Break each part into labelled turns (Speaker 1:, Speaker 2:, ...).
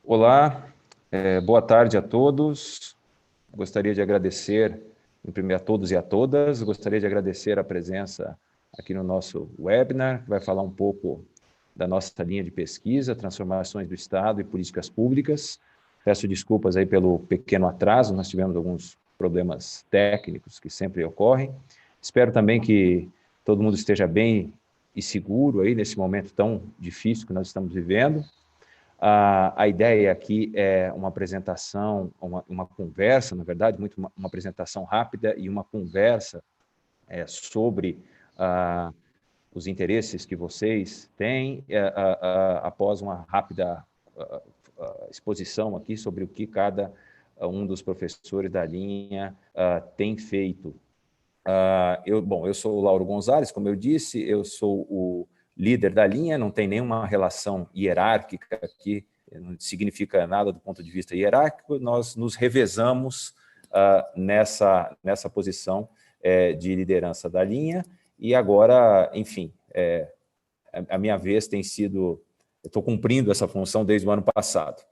Speaker 1: Olá, boa tarde a todos. Gostaria de agradecer, em primeiro, a todos e a todas. Gostaria de agradecer a presença aqui no nosso webinar, que vai falar um pouco da nossa linha de pesquisa, transformações do Estado e políticas públicas. Peço desculpas aí pelo pequeno atraso, nós tivemos alguns problemas técnicos que sempre ocorrem. Espero também que todo mundo esteja bem e seguro aí nesse momento tão difícil que nós estamos vivendo. A ideia aqui é uma apresentação, uma conversa, na verdade, muito uma apresentação rápida e uma conversa sobre os interesses que vocês têm, após uma rápida exposição aqui sobre o que cada um dos professores da linha tem feito. Eu sou o Lauro Gonzalez, como eu disse, eu sou o líder da linha, não tem nenhuma relação hierárquica aqui, não significa nada do ponto de vista hierárquico, nós nos revezamos nessa posição de liderança da linha, e agora, enfim, a minha vez tem sido, eu estou cumprindo essa função desde o ano passado.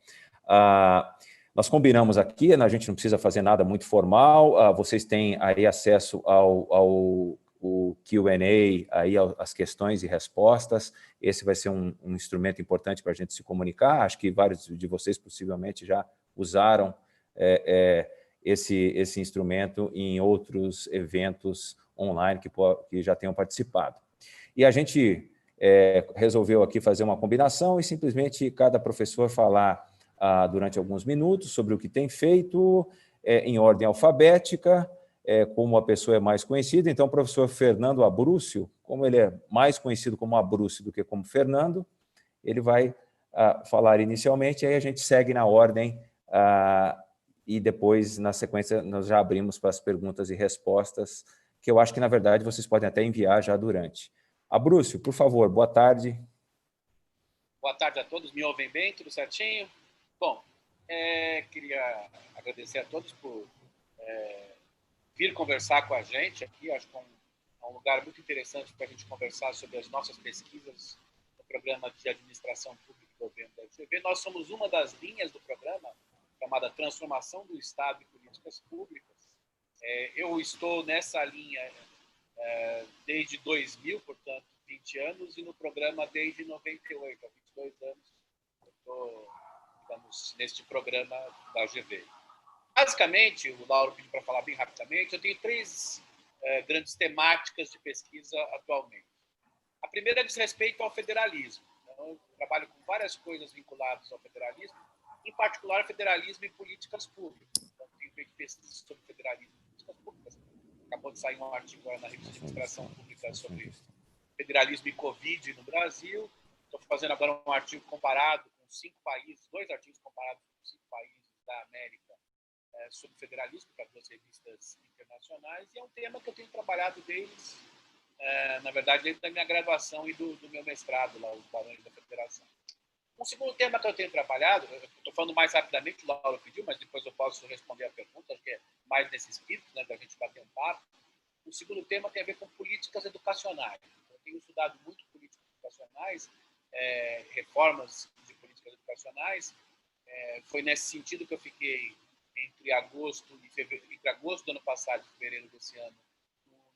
Speaker 1: Nós combinamos aqui, a gente não precisa fazer nada muito formal, vocês têm aí acesso ao Q&A, aí as questões e respostas. Esse vai ser um instrumento importante para a gente se comunicar. Acho que vários de vocês possivelmente já usaram esse instrumento em outros eventos online que já tenham participado. E a gente resolveu aqui fazer uma combinação e simplesmente cada professor falar durante alguns minutos sobre o que tem feito, em ordem alfabética, como a pessoa é mais conhecida. Então, o professor Fernando Abrúcio, como ele é mais conhecido como Abrúcio do que como Fernando, ele vai falar inicialmente, aí a gente segue na ordem e depois, na sequência, nós já abrimos para as perguntas e respostas, que eu acho que, na verdade, vocês podem até enviar já durante. Abrúcio, por favor, boa tarde.
Speaker 2: Boa tarde a todos, me ouvem bem? Tudo certinho? Bom, queria agradecer a todos por vir conversar com a gente aqui. Acho que é um lugar muito interessante para a gente conversar sobre as nossas pesquisas no programa de administração pública e governo da UFV. Nós somos uma das linhas do programa, chamada Transformação do Estado e Políticas Públicas. Eu estou nessa linha desde 2000, portanto, 20 anos, e no programa desde 98, há 22 anos, eu estou, digamos, neste programa da UGV. Basicamente, o Lauro pediu para falar bem rapidamente, eu tenho três grandes temáticas de pesquisa atualmente. A primeira diz respeito ao federalismo. Então, eu trabalho com várias coisas vinculadas ao federalismo, em particular federalismo e políticas públicas. Então, tenho feito pesquisas sobre federalismo e políticas públicas. Acabou de sair um artigo na revista de Administração Pública sobre federalismo e Covid no Brasil. Estou fazendo agora um artigo comparado com 5 países, 2 artigos comparados com 5 países da América sobre federalismo, para 2 revistas internacionais, e é um tema que eu tenho trabalhado desde, na verdade, desde a minha graduação e do meu mestrado, lá, os Barões da Federação. Um segundo tema que eu tenho trabalhado, estou falando mais rapidamente, o Lauro pediu, mas depois eu posso responder a pergunta, que é mais nesse espírito, né, da gente bater um papo. O segundo tema tem a ver com políticas educacionais. Eu tenho estudado muito políticas educacionais, reformas de políticas educacionais. Foi nesse sentido que eu fiquei entre agosto do ano passado e fevereiro desse ano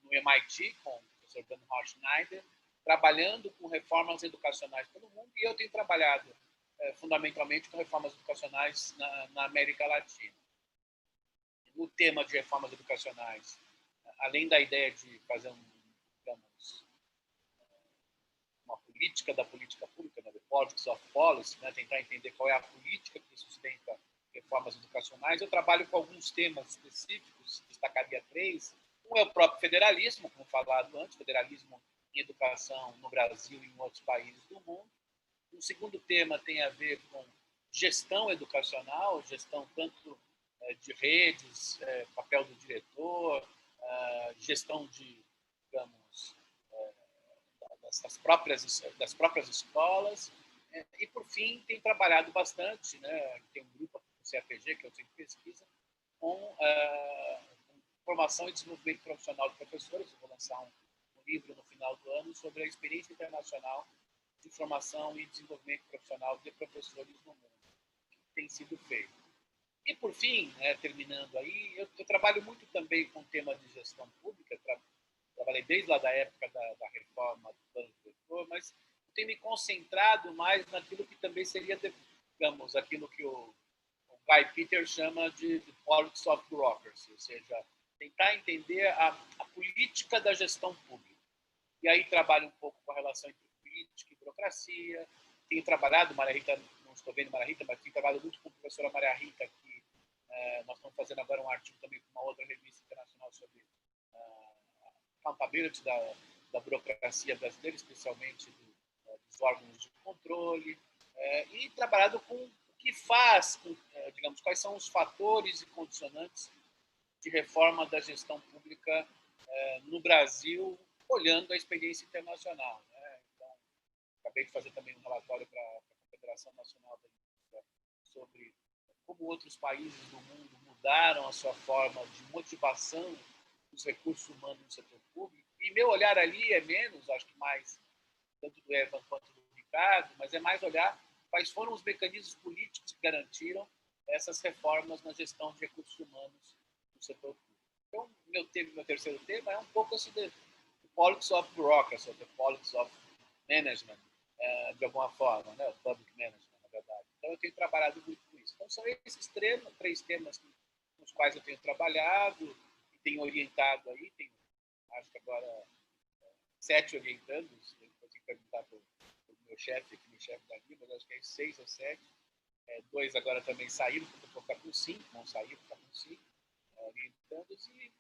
Speaker 2: no MIT, com o professor Dan Schneider, trabalhando com reformas educacionais pelo mundo, e eu tenho trabalhado fundamentalmente com reformas educacionais na América Latina. O tema de reformas educacionais, além da ideia de fazer digamos, uma política da política pública, né, the politics of policy, né, tentar entender qual é a política que sustenta reformas educacionais, eu trabalho com alguns temas específicos, destacaria 3. Um é o próprio federalismo, como falado antes, federalismo em educação no Brasil e em outros países do mundo. Um segundo tema tem a ver com gestão educacional, gestão tanto de redes, papel do diretor, gestão de, digamos, das próprias escolas. E, por fim, tem trabalhado bastante, né, tem um grupo, o CAPG, que é o Centro de Pesquisa, com formação e desenvolvimento profissional de professores. Eu vou lançar um livro no final do ano sobre a experiência internacional de formação e desenvolvimento profissional de professores no mundo. tem sido feito. E, por fim, terminando aí, eu trabalho muito também com o tema de gestão pública, trabalhei desde lá da época da reforma do plano diretor, mas tenho me concentrado mais naquilo que também seria, digamos, aquilo que o Guy Peters chama de politics of bureaucracy, ou seja, tentar entender a política da gestão pública. E aí trabalho um pouco com a relação entre política e burocracia. Tenho trabalhado, Maria Rita, não estou vendo Maria Rita, mas tenho trabalhado muito com a professora Maria Rita, que nós estamos fazendo agora um artigo também com uma outra revista internacional sobre accountability da burocracia brasileira, especialmente dos órgãos de controle, e trabalhado com o que faz, digamos, quais são os fatores e condicionantes de reforma da gestão pública no Brasil, olhando a experiência internacional. Então, acabei de fazer também um relatório para a Confederação Nacional da Indústria sobre como outros países do mundo mudaram a sua forma de motivação dos recursos humanos no setor público. E meu olhar ali é menos, acho que mais, tanto do Evan quanto do Ricardo, mas é mais olhar quais foram os mecanismos políticos que garantiram essas reformas na gestão de recursos humanos no setor público. Então, meu terceiro tema é um pouco assim the politics of bureaucracy, the politics of management, de alguma forma, né? O public management, na verdade. Então, eu tenho trabalhado muito com isso. Então, são esses três temas com os quais eu tenho trabalhado e tenho orientado aí. Tenho, acho que agora, 7 orientandos. Eu tenho que perguntar para o meu chefe, aqui, meu chefe da Riva, mas acho que é 6 ou 7. 2 agora também saíram, porque eu vou ficar com 5, vão sair, vou ficar com 5, orientandos, e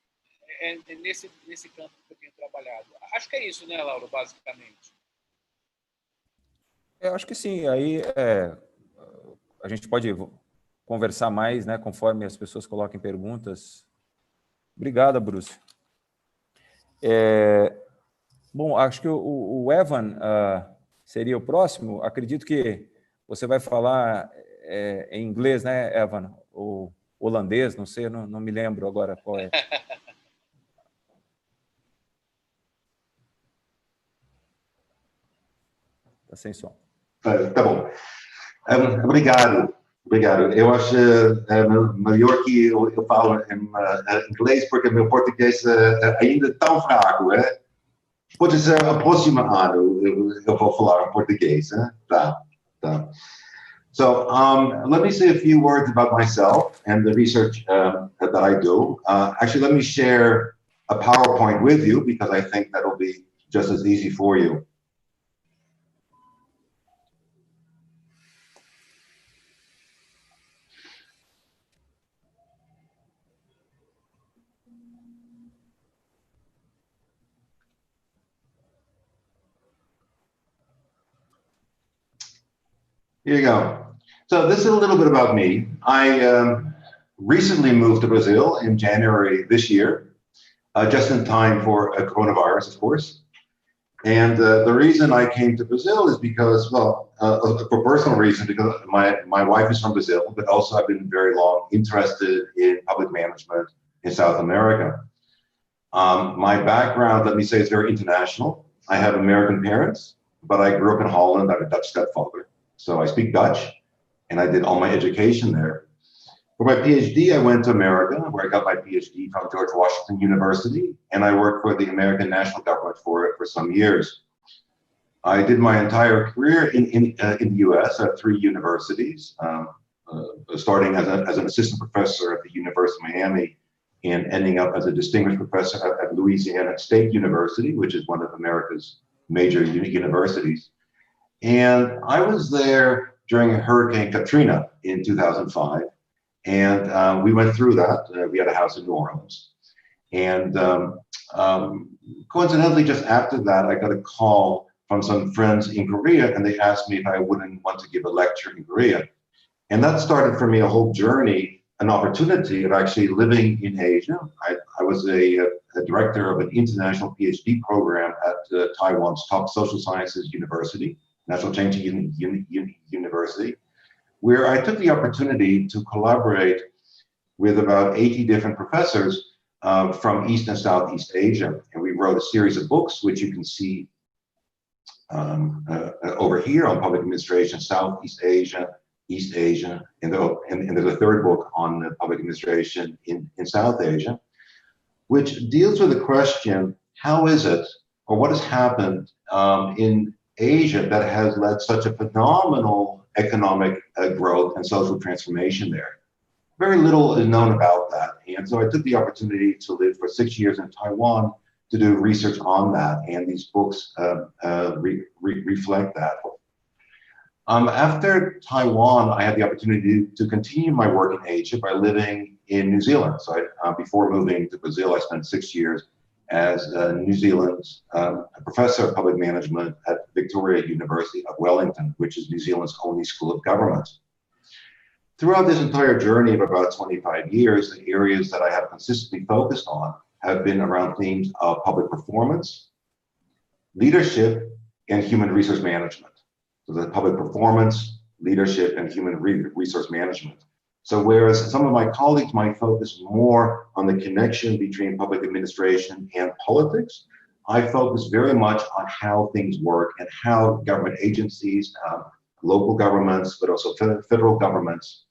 Speaker 2: é nesse campo que eu tenho trabalhado. Acho que é isso, né, Laura, basicamente?
Speaker 1: Eu acho que sim. Aí a gente pode conversar mais, né, conforme as pessoas coloquem perguntas. Obrigado, Bruce. Bom, acho que o Evan seria o próximo. Acredito que você vai falar em inglês, né, Evan? Ou holandês, não sei, não me lembro agora qual é. Está sem som.
Speaker 3: Tá bom. Obrigado. Eu acho melhor que eu falo em inglês, porque meu português ainda é tão fraco, né? Pode ser o próximo ano eu vou falar em português, né? Tá. So let me say a few words about myself and the research that I do. Actually, let me share a PowerPoint with you, because I think that'll be just as easy for you. Here you go. So this is a little bit about me. I recently moved to Brazil in January this year, just in time for a coronavirus, of course. And the reason I came to Brazil is because, well, for personal reasons, because my wife is from Brazil, but also I've been very long interested in public management in South America. My background, let me say, is very international. I have American parents, but I grew up in Holland. I have a Dutch stepfather. So I speak Dutch, and I did all my education there. For my PhD, I went to America, where I got my PhD from George Washington University, and I worked for the American national government for some years. I did my entire career in the US at 3 universities, starting as an assistant professor at the University of Miami and ending up as a distinguished professor at Louisiana State University, which is one of America's major universities. And I was there during Hurricane Katrina in 2005. And we went through that. We had a house in New Orleans. And coincidentally, just after that, I got a call from some friends in Korea, and they asked me if I wouldn't want to give a lecture in Korea. And that started for me a whole journey, an opportunity of actually living in Asia. I was a director of an international PhD program at Taiwan's top social sciences university, National Cheng University, where I took the opportunity to collaborate with about 80 different professors from East and Southeast Asia. And we wrote a series of books, which you can see over here on public administration, Southeast Asia, East Asia, and there's a third book on public administration in South Asia, which deals with the question, how is it, or what has happened in Asia that has led such a phenomenal economic growth and social transformation there? Very little is known about that. And so I took the opportunity to live for 6 years in Taiwan to do research on that, and these books reflect that. After Taiwan, I had the opportunity to continue my work in Asia by living in New Zealand. So before moving to Brazil, I spent 6 years as New Zealand's professor of public management at Victoria University of Wellington, which is New Zealand's only school of government. Throughout this entire journey of about 25 years, the areas that I have consistently focused on have been around themes of public performance, leadership, and human resource management. So the public performance, leadership, and human resource management. So whereas some of my colleagues might focus more on the connection between public administration and politics, I focus very much on how things work and how government agencies, local governments, but also federal governments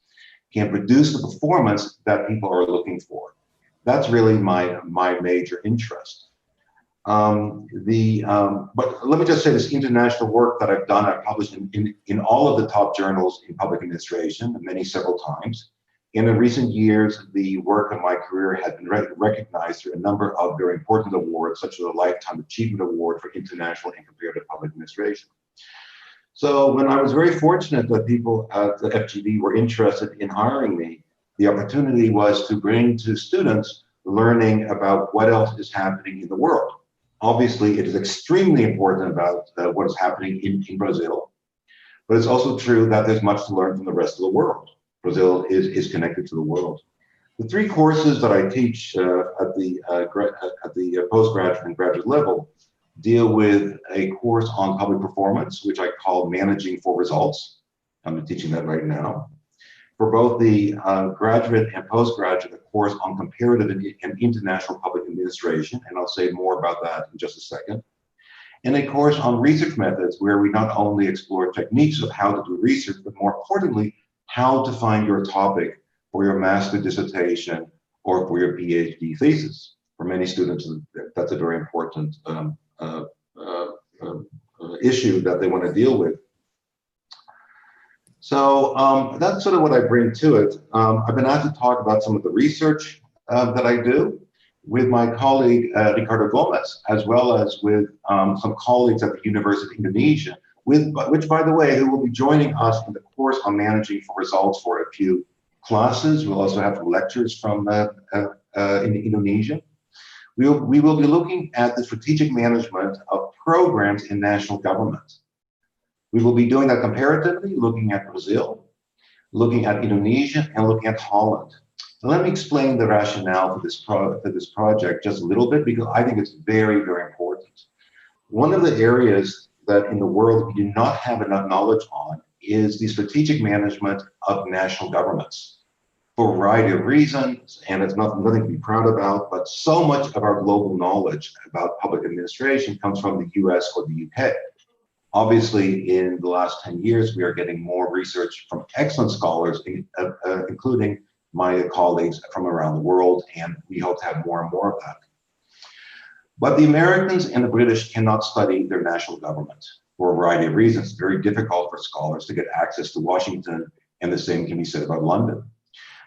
Speaker 3: can produce the performance that people are looking for. That's really my major interest. But let me just say, this international work that I've done, I've published in all of the top journals in public administration, several times. And in recent years, the work of my career has been recognized through a number of very important awards, such as the Lifetime Achievement Award for International and Comparative Public Administration. So when I was very fortunate that people at the FGV were interested in hiring me, the opportunity was to bring to students learning about what else is happening in the world. Obviously, it is extremely important about what is happening in Brazil, but it's also true that there's much to learn from the rest of the world. Brazil is connected to the world. The 3 courses that I teach at the postgraduate and graduate level deal with a course on public performance, which I call Managing for Results. I'm teaching that right now. For both the graduate and postgraduate, a course on comparative and international public administration, and I'll say more about that in just a second. And a course on research methods, where we not only explore techniques of how to do research, but more importantly, how to find your topic for your master dissertation or for your PhD thesis. For many students, that's a very important issue that they want to deal with. So that's sort of what I bring to it. I've been asked to talk about some of the research that I do with my colleague Ricardo Gomez, as well as with some colleagues at the University of Indonesia, which, by the way, who will be joining us in the course on Managing for Results for a few classes. We'll also have lectures from in Indonesia. We will be looking at the strategic management of programs in national government. We will be doing that comparatively, looking at Brazil, looking at Indonesia, and looking at Holland. Now, let me explain the rationale for this project just a little bit, because I think it's very, very important. One of the areas that in the world we do not have enough knowledge on is the strategic management of national governments. For a variety of reasons, and it's nothing to be proud about, but so much of our global knowledge about public administration comes from the US or the UK. Obviously, in the last 10 years, we are getting more research from excellent scholars, including my colleagues from around the world, and we hope to have more and more of that. But the Americans and the British cannot study their national government for a variety of reasons. It's very difficult for scholars to get access to Washington, and the same can be said about London.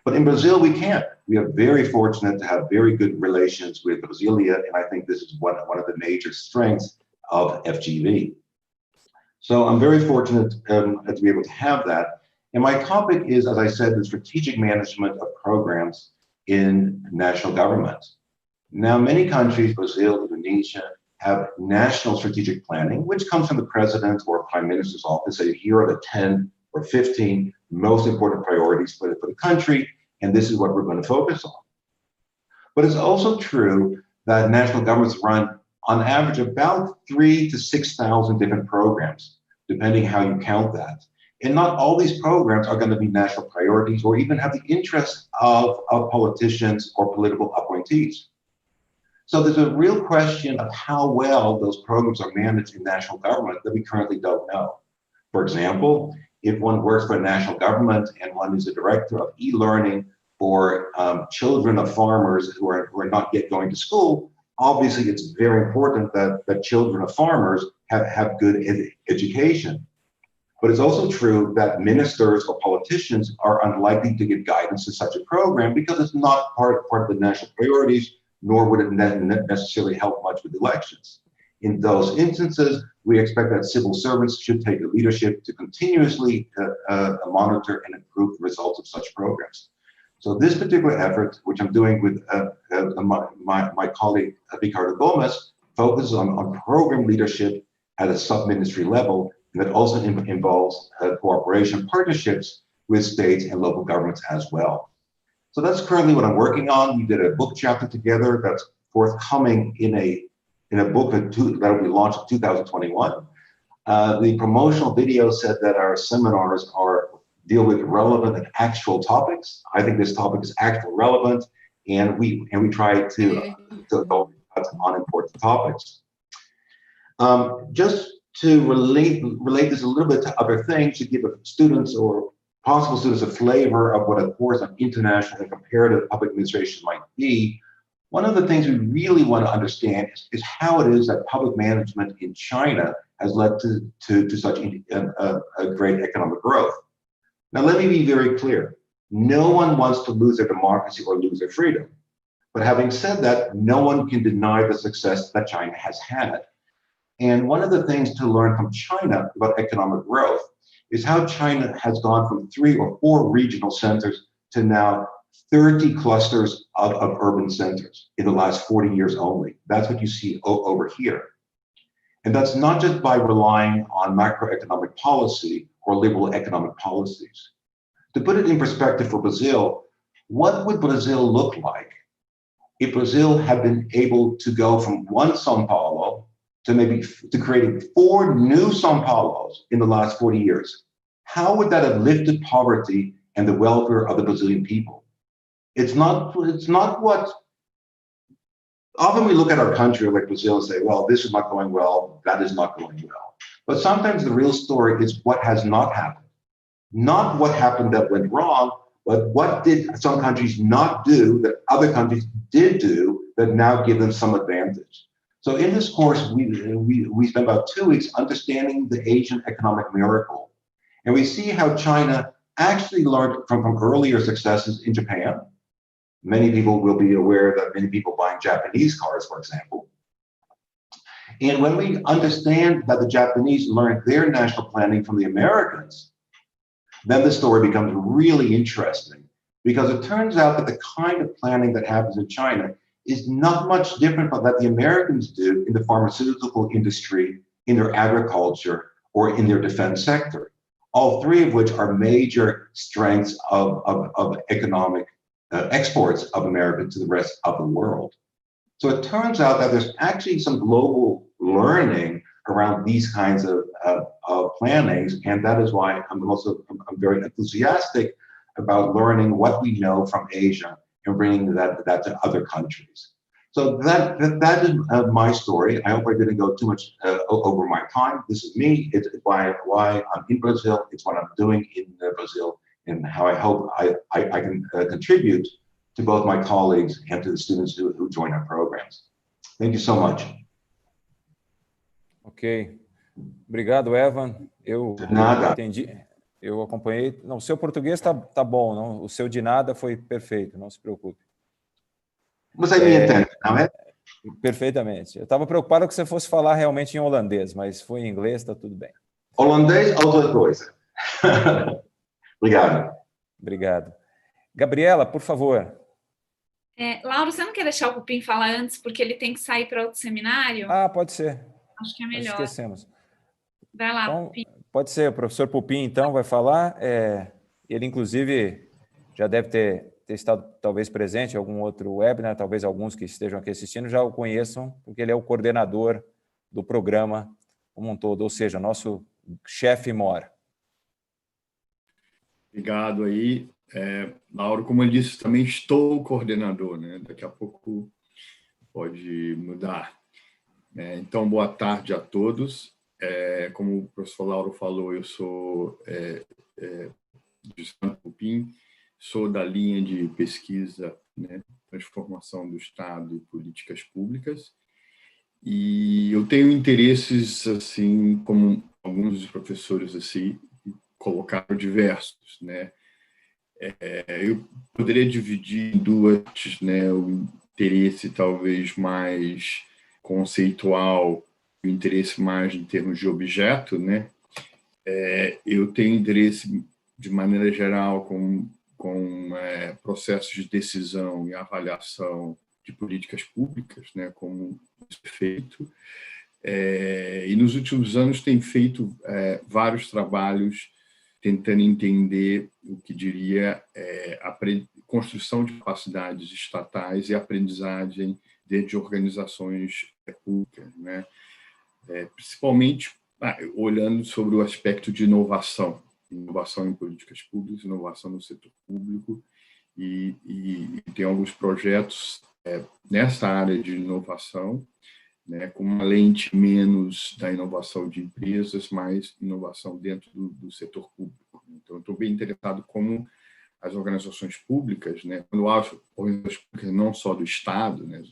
Speaker 3: But in Brazil, we can. We are very fortunate to have very good relations with Brasilia, and I think this is one of the major strengths of FGV. So I'm very fortunate to be able to have that. And my topic is, as I said, the strategic management of programs in national government. Now, many countries, Brazil, Indonesia, have national strategic planning, which comes from the president or prime minister's office. Say, here are the 10 or 15 most important priorities for the country, and this is what we're going to focus on. But it's also true that national governments run, on average, about 3,000 to 6,000 different programs, depending how you count that. And not all these programs are going to be national priorities or even have the interest of politicians or political appointees. So there's a real question of how well those programs are managed in national government that we currently don't know. For example, if one works for a national government and one is a director of e-learning for children of farmers who are not yet going to school, obviously it's very important that children of farmers have good education. But it's also true that ministers or politicians are unlikely to give guidance to such a program because it's not part of the national priorities, nor would it necessarily help much with elections. In those instances, we expect that civil servants should take the leadership to continuously monitor and improve the results of such programs. So this particular effort, which I'm doing with my colleague Ricardo Gomez, focuses on program leadership at a sub-ministry level, and that also involves cooperation partnerships with states and local governments as well. So that's currently what I'm working on. We did a book chapter together that's forthcoming in a book that will be launched in 2021. The promotional video said that our seminars deal with relevant and actual topics. I think this topic is actually relevant, and we try to touch on important topics. Just to relate this a little bit to other things, to give students or possible students a flavor of what a course on international and comparative public administration might be, one of the things we really want to understand is how it is that public management in China has led to such a great economic growth. Now, let me be very clear. No one wants to lose their democracy or lose their freedom. But having said that, no one can deny the success that China has had. And one of the things to learn from China about economic growth is how China has gone from 3 or 4 regional centers to now 30 clusters of urban centers in the last 40 years only. That's what you see over here. And that's not just by relying on macroeconomic policy or liberal economic policies. To put it in perspective for Brazil, what would Brazil look like if Brazil had been able to go from one São Paulo to creating 4 new São Paulos in the last 40 years? How would that have lifted poverty and the welfare of the Brazilian people? It's not what, often we look at our country like Brazil and say, well, this is not going well, that is not going well. But sometimes the real story is what has not happened. Not what happened that went wrong, but what did some countries not do that other countries did do that now give them some advantage. So in this course, we spent about 2 weeks understanding the Asian economic miracle. And we see how China actually learned from earlier successes in Japan. Many people will be aware that many people buying Japanese cars, for example. And when we understand that the Japanese learned their national planning from the Americans, then the story becomes really interesting, because it turns out that the kind of planning that happens in China is not much different from that the Americans do in the pharmaceutical industry, in their agriculture, or in their defense sector, all 3 of which are major strengths of economic exports of America to the rest of the world. So it turns out that there's actually some global learning around these kinds of plannings, and that is why I'm very enthusiastic about learning what we know from Asia and bringing that to other countries. So that is my story. I hope I didn't go too much over my time. This is me. It's why I'm in Brazil. It's what I'm doing in Brazil, and how I hope I can contribute to both my colleagues and to the students who join our programs. Thank you so much.
Speaker 1: Ok. Obrigado, Evan. Eu entendi. Eu acompanhei. Não, o seu português tá bom, não? O seu de nada foi perfeito, não se preocupe.
Speaker 3: Você me entende, não é?
Speaker 1: Perfeitamente. Eu estava preocupado que você fosse falar realmente em holandês, mas foi em inglês, está tudo bem.
Speaker 3: Holandês, outra coisa. Obrigado.
Speaker 1: Obrigado. Gabriela, por favor.
Speaker 4: Lauro, você não quer deixar o Pupim falar antes, porque ele tem que sair para outro seminário?
Speaker 1: Ah, pode ser.
Speaker 4: Acho que é melhor.
Speaker 1: Nós esquecemos.
Speaker 4: Vai lá,
Speaker 1: então,
Speaker 4: Pupim.
Speaker 1: Pode ser, o professor Pupim, então, vai falar. Ele, inclusive, já deve ter estado, talvez, presente em algum outro webinar, talvez alguns que estejam aqui assistindo já o conheçam, porque ele é o coordenador do programa como um todo, ou seja, nosso chefe mor.
Speaker 5: Obrigado aí. Lauro, como ele disse, também estou coordenador, né? Daqui a pouco pode mudar. Então, boa tarde a todos. como o professor Lauro falou, eu sou de São Cupim, sou da linha de pesquisa, né, transformação do Estado e políticas públicas, e eu tenho interesses, assim, como alguns dos professores assim colocaram, diversos, né? Eu poderia dividir em duas, né? O interesse talvez mais conceitual, o interesse mais em termos de objeto, né? Eu tenho interesse, de maneira geral, com processos de decisão e avaliação de políticas públicas, né? Como isso é feito. E nos últimos anos tem feito vários trabalhos tentando entender o que diria a construção de capacidades estatais e aprendizagem dentro de organizações públicas, né? Principalmente olhando sobre o aspecto de inovação em políticas públicas, inovação no setor público, e tem alguns projetos nessa área de inovação, né, com uma lente menos da inovação de empresas, mais inovação dentro do setor público. Então, eu estou bem interessado como as organizações públicas, né, quando eu acho organizações públicas não só do Estado, né,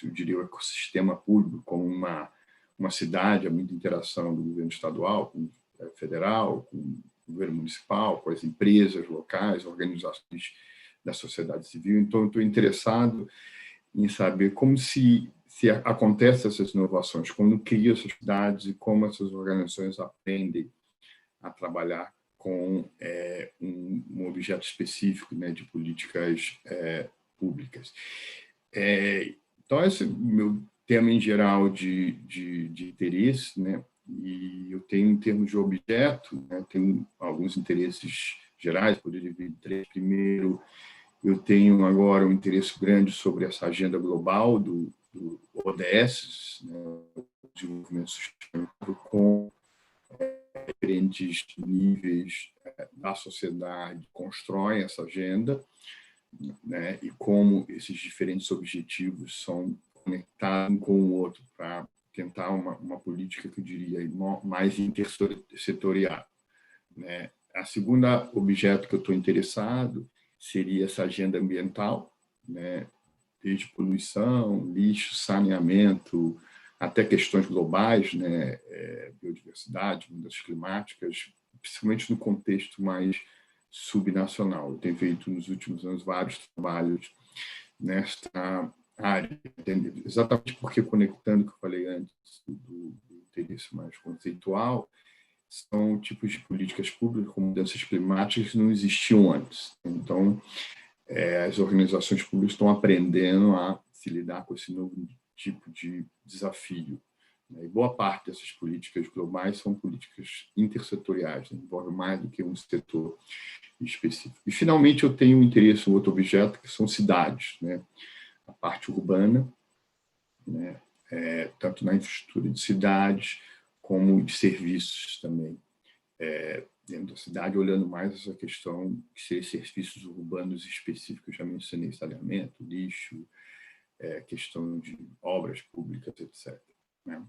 Speaker 5: eu diria o ecossistema público, como uma cidade, há muita interação do governo estadual, com o federal, com o governo municipal, com as empresas locais, organizações da sociedade civil. Então, eu estou interessado em saber como se acontecem essas inovações, como cria essas cidades e como essas organizações aprendem a trabalhar com um objeto específico, né, de políticas públicas. Então, esse é o meu tema em geral de interesse, né? E eu tenho, em termos de objeto, né, tenho alguns interesses gerais, poderia dividir em três. Primeiro, eu tenho agora um interesse grande sobre essa agenda global do ODS, né, o desenvolvimento sustentável, com diferentes níveis da sociedade constroem essa agenda, né, e como esses diferentes objetivos são conectados um com o outro para tentar uma política que eu diria mais intersetorial, né. A segunda objeto que eu estou interessado seria essa agenda ambiental, né, desde poluição, lixo, saneamento, até questões globais, né, biodiversidade, mudanças climáticas, principalmente no contexto mais subnacional. Eu tenho feito nos últimos anos vários trabalhos nesta área, exatamente porque, conectando o que eu falei antes do interesse mais conceitual, são tipos de políticas públicas como mudanças climáticas que não existiam antes. Então, as organizações públicas estão aprendendo a se lidar com esse novo tipo de desafio. E boa parte dessas políticas globais são políticas intersetoriais, né? Envolvem mais do que um setor específico. E, finalmente, eu tenho um interesse em outro objeto, que são cidades, né? A parte urbana, né? Tanto na infraestrutura de cidades, como de serviços também. Dentro da cidade, olhando mais essa questão de ser serviços urbanos específicos, já mencionei saneamento, lixo, questão de obras públicas, etc., né?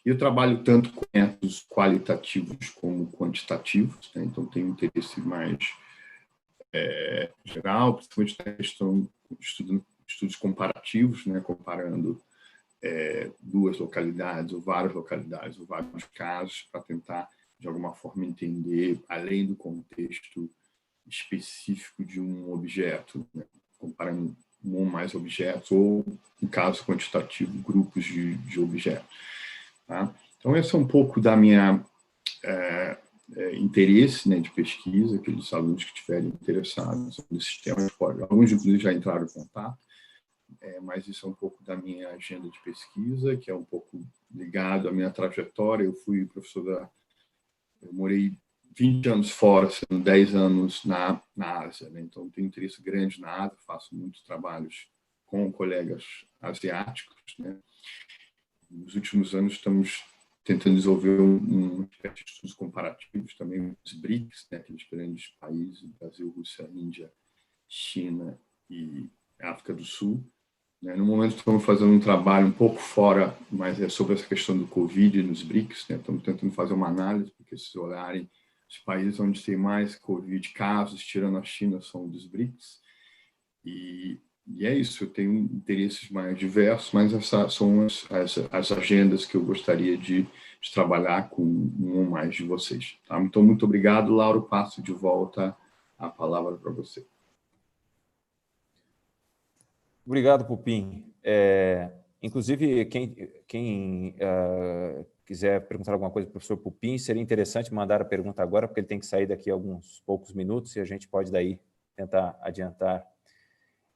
Speaker 5: Eu trabalho tanto com métodos qualitativos como quantitativos, né? Então tenho interesse mais geral, principalmente na questão de estudos comparativos, né? Comparando duas localidades ou várias localidades ou vários casos para tentar de alguma forma entender, além do contexto específico de um objeto, né? Comparando um ou mais objetos, ou, em caso quantitativo, grupos de objetos. Tá? Então, esse é um pouco da minha interesse, né, de pesquisa, aqueles alunos que estiverem interessados nesses temas, alguns, inclusive, já entraram em contato, mas isso é um pouco da minha agenda de pesquisa, que é um pouco ligado à minha trajetória. Eu fui professor eu morei 20 anos fora, sendo 10 anos na Ásia, né? Então, tenho interesse grande na Ásia, faço muitos trabalhos com colegas asiáticos, né? Nos últimos anos, estamos tentando desenvolver um aspecto de estudos comparativos também, os BRICS, né? Aqueles grandes países, Brasil, Rússia, Índia, China e África do Sul, né? No momento estamos fazendo um trabalho um pouco fora, mas é sobre essa questão do Covid nos BRICS, né? Estamos tentando fazer uma análise, porque se olharem, os países onde tem mais Covid casos, tirando a China, são dos BRICS. E é isso, eu tenho interesses mais diversos, mas essas são as agendas que eu gostaria de trabalhar com um ou mais de vocês. Tá? Então, muito obrigado, Lauro. Passo de volta a palavra para você.
Speaker 1: Obrigado, Pupim. Inclusive, quem quiser perguntar alguma coisa para o professor Pupim, seria interessante mandar a pergunta agora, porque ele tem que sair daqui a alguns poucos minutos e a gente pode daí tentar adiantar.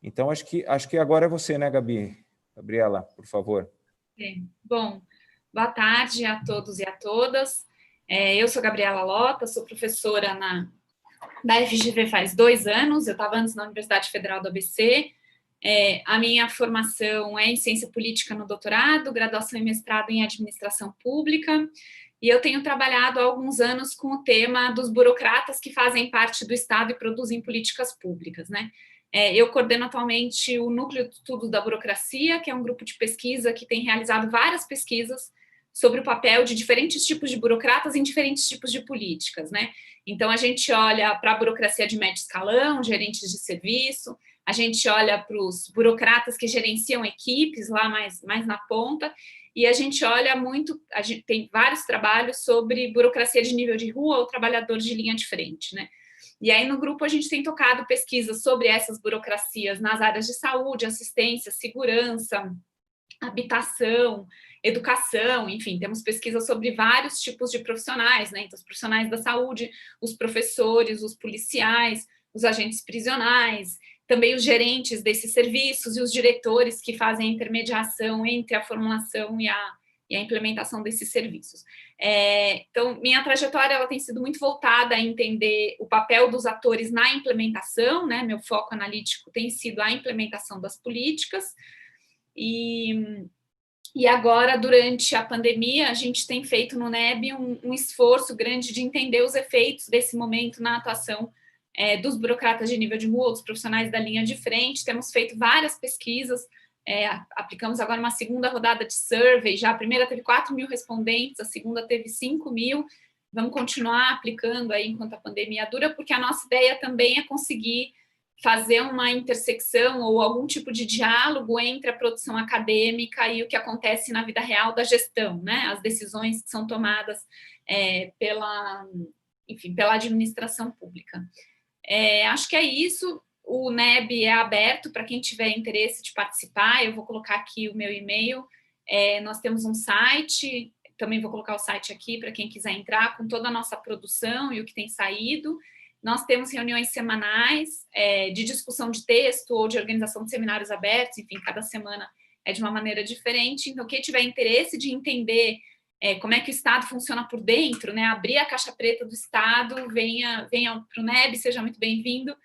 Speaker 1: Então, acho que agora é você, né, Gabi? Gabriela, por favor.
Speaker 4: Bom, boa tarde a todos e a todas. Eu sou Gabriela Lota, sou professora da FGV faz 2 anos, eu estava antes na Universidade Federal do ABC. A minha formação é em ciência política no doutorado, graduação e mestrado em administração pública, e eu tenho trabalhado há alguns anos com o tema dos burocratas que fazem parte do Estado e produzem políticas públicas, né? Eu coordeno atualmente o Núcleo de Estudos da Burocracia, que é um grupo de pesquisa que tem realizado várias pesquisas sobre o papel de diferentes tipos de burocratas em diferentes tipos de políticas, né? Então, a gente olha para a burocracia de médio escalão, gerentes de serviço, a gente olha para os burocratas que gerenciam equipes lá mais na ponta, e a gente olha muito, a gente tem vários trabalhos sobre burocracia de nível de rua ou trabalhador de linha de frente, né? E aí, no grupo, a gente tem tocado pesquisas sobre essas burocracias nas áreas de saúde, assistência, segurança, habitação, educação, enfim, temos pesquisas sobre vários tipos de profissionais, né? Então, os profissionais da saúde, os professores, os policiais, os agentes prisionais, também os gerentes desses serviços e os diretores que fazem a intermediação entre a formulação e a implementação desses serviços. Então, minha trajetória ela tem sido muito voltada a entender o papel dos atores na implementação, né? Meu foco analítico tem sido a implementação das políticas, e agora, durante a pandemia, a gente tem feito no NEB um esforço grande de entender os efeitos desse momento na atuação dos burocratas de nível de rua, dos profissionais da linha de frente. Temos feito várias pesquisas, aplicamos agora uma segunda rodada de survey, já a primeira teve 4.000 respondentes, a segunda teve 5.000, vamos continuar aplicando aí enquanto a pandemia dura, porque a nossa ideia também é conseguir fazer uma intersecção ou algum tipo de diálogo entre a produção acadêmica e o que acontece na vida real da gestão, né? As decisões que são tomadas pela administração pública. Acho que é isso. O NEB é aberto para quem tiver interesse de participar. Eu vou colocar aqui o meu e-mail. Nós temos um site, também vou colocar o site aqui para quem quiser entrar com toda a nossa produção e o que tem saído. Nós temos reuniões semanais de discussão de texto ou de organização de seminários abertos, enfim, cada semana é de uma maneira diferente. Então, quem tiver interesse de entender como é que o Estado funciona por dentro, né, abrir a caixa preta do Estado, venha para o NEB, seja muito bem-vindo,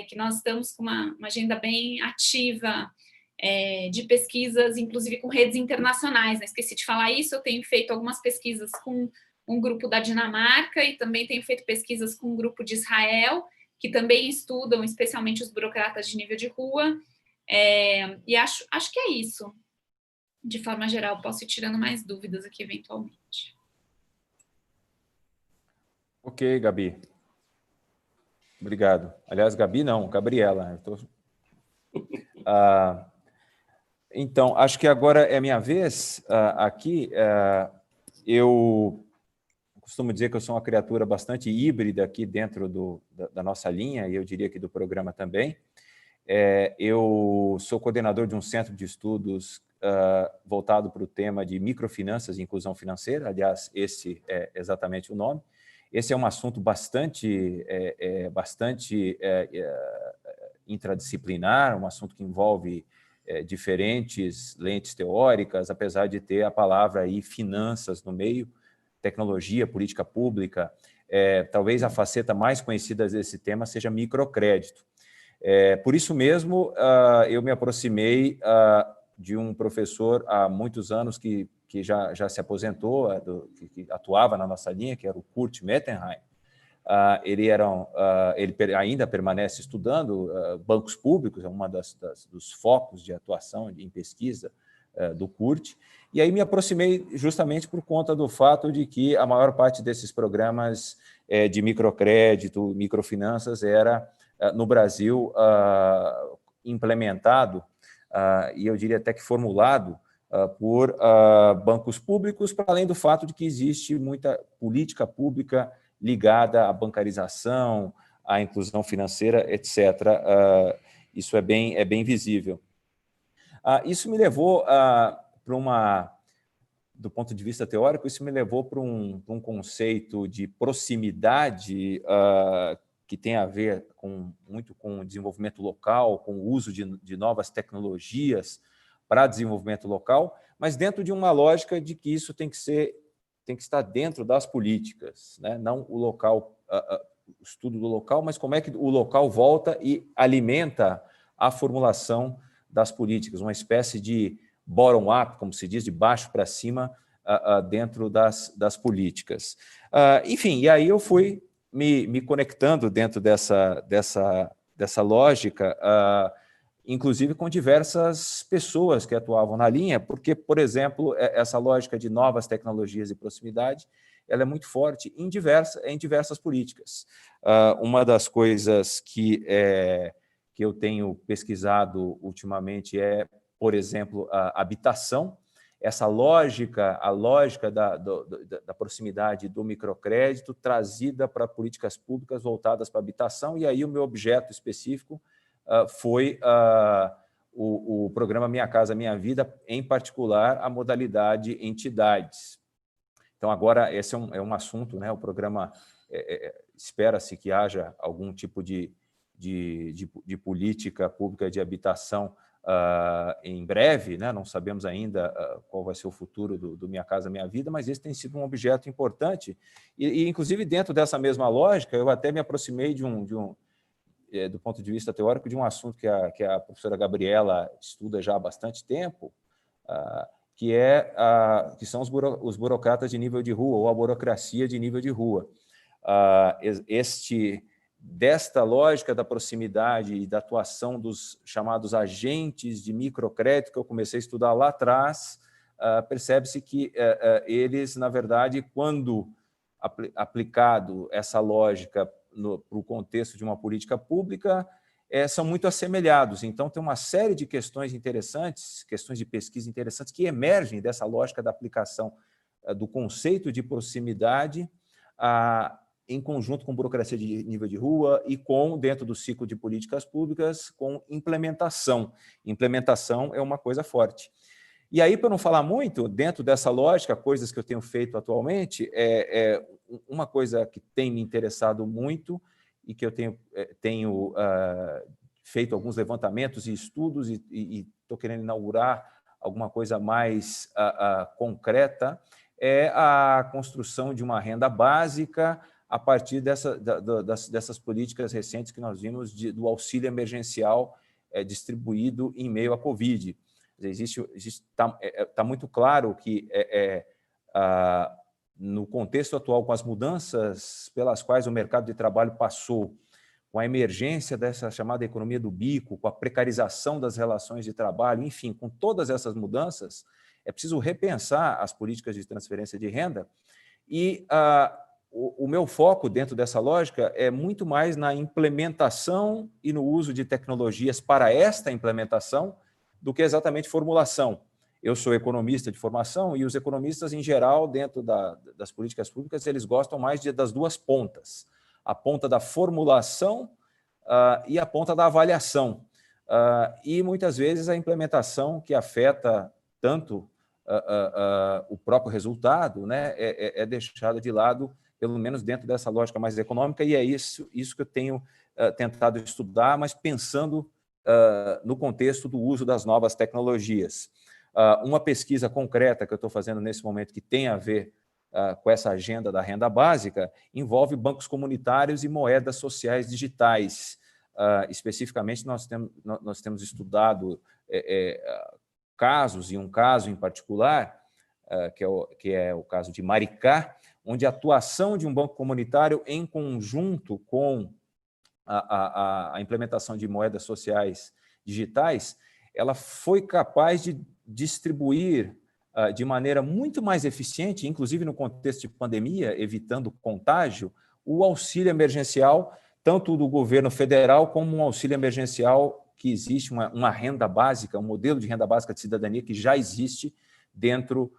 Speaker 4: que nós estamos com uma agenda bem ativa de pesquisas, inclusive com redes internacionais, né? Esqueci de falar isso, eu tenho feito algumas pesquisas com um grupo da Dinamarca e também tenho feito pesquisas com um grupo de Israel, que também estudam especialmente os burocratas de nível de rua, e acho que é isso. De forma geral, posso ir tirando mais dúvidas aqui eventualmente.
Speaker 1: Ok, Gabi. Obrigado. Aliás, Gabi não, Gabriela. Então, acho que agora é minha vez aqui. Eu costumo dizer que eu sou uma criatura bastante híbrida aqui dentro da nossa linha, e eu diria que do programa também. Eu sou coordenador de um centro de estudos voltado para o tema de microfinanças e inclusão financeira. Aliás, esse é exatamente o nome. Esse é um assunto bastante interdisciplinar, um assunto que envolve diferentes lentes teóricas, apesar de ter a palavra aí finanças no meio, tecnologia, política pública. Talvez a faceta mais conhecida desse tema seja microcrédito. Por isso mesmo, eu me aproximei de um professor há muitos anos que já se aposentou, que atuava na nossa linha, que era o Kurt Mettenheim, ele ainda permanece estudando bancos públicos, é uma dos focos de atuação em pesquisa do CURT, e aí me aproximei justamente por conta do fato de que a maior parte desses programas de microcrédito, microfinanças, era, no Brasil, implementado, e eu diria até que formulado, por bancos públicos, para além do fato de que existe muita política pública ligada à bancarização, à inclusão financeira, etc. Isso é bem visível. Isso me levou do ponto de vista teórico, isso me levou para um conceito de proximidade que tem a ver muito com o desenvolvimento local, com o uso de novas tecnologias para desenvolvimento local, mas dentro de uma lógica de que isso tem que estar dentro das políticas, né? Não o local, o estudo do local, mas como é que o local volta e alimenta a formulação das políticas, uma espécie de bottom-up, como se diz, de baixo para cima, dentro das políticas. Enfim, e aí eu fui me conectando dentro dessa lógica, inclusive com diversas pessoas que atuavam na linha, porque, por exemplo, essa lógica de novas tecnologias e proximidade, ela é muito forte em diversas políticas. Uma das coisas que eu tenho pesquisado ultimamente é, por exemplo, a habitação, essa lógica, a lógica da proximidade do microcrédito trazida para políticas públicas voltadas para a habitação, e aí o meu objeto específico foi o programa Minha Casa Minha Vida, em particular a modalidade entidades. Então, agora, esse é um assunto, né? O programa espera-se que haja algum tipo de política pública de habitação em breve, né? Não sabemos ainda qual vai ser o futuro do Minha Casa Minha Vida, mas esse tem sido um objeto importante. E inclusive, dentro dessa mesma lógica, eu até me aproximei do ponto de vista teórico, de um assunto que a professora Gabriela estuda já há bastante tempo, que são os burocratas de nível de rua, ou a burocracia de nível de rua. Desta lógica da proximidade e da atuação dos chamados agentes de microcrédito, que eu comecei a estudar lá atrás, percebe-se que eles, na verdade, quando aplicado essa lógica para o contexto de uma política pública, são muito assemelhados. Então, tem uma série de questões interessantes, questões de pesquisa interessantes, que emergem dessa lógica da aplicação do conceito de proximidade em conjunto com burocracia de nível de rua e dentro do ciclo de políticas públicas, com implementação. Implementação é uma coisa forte. E aí, para não falar muito, dentro dessa lógica, coisas que eu tenho feito atualmente, uma coisa que tem me interessado muito e que eu tenho feito alguns levantamentos e estudos e estou querendo inaugurar alguma coisa mais concreta, é a construção de uma renda básica a partir dessas políticas recentes que nós vimos do auxílio emergencial distribuído em meio à Covid. Está muito claro que no contexto atual, com as mudanças pelas quais o mercado de trabalho passou, com a emergência dessa chamada economia do bico, com a precarização das relações de trabalho, enfim, com todas essas mudanças, é preciso repensar as políticas de transferência de renda e o meu foco dentro dessa lógica é muito mais na implementação e no uso de tecnologias para esta implementação do que exatamente formulação. Eu sou economista de formação e os economistas, em geral, dentro das políticas públicas, eles gostam mais das duas pontas, a ponta da formulação e a ponta da avaliação. E, muitas vezes, a implementação que afeta tanto o próprio resultado, né, é deixada de lado, pelo menos dentro dessa lógica mais econômica, e é isso que eu tenho tentado estudar, mas pensando no contexto do uso das novas tecnologias. Uma pesquisa concreta que eu estou fazendo nesse momento que tem a ver com essa agenda da renda básica envolve bancos comunitários e moedas sociais digitais. Especificamente, nós temos estudado casos, e um caso em particular, que é o caso de Maricá, onde a atuação de um banco comunitário em conjunto com a implementação de moedas sociais digitais, ela foi capaz de distribuir de maneira muito mais eficiente, inclusive no contexto de pandemia, evitando contágio, o auxílio emergencial, tanto do governo federal como um auxílio emergencial que existe, uma renda básica, um modelo de renda básica de cidadania que já existe dentro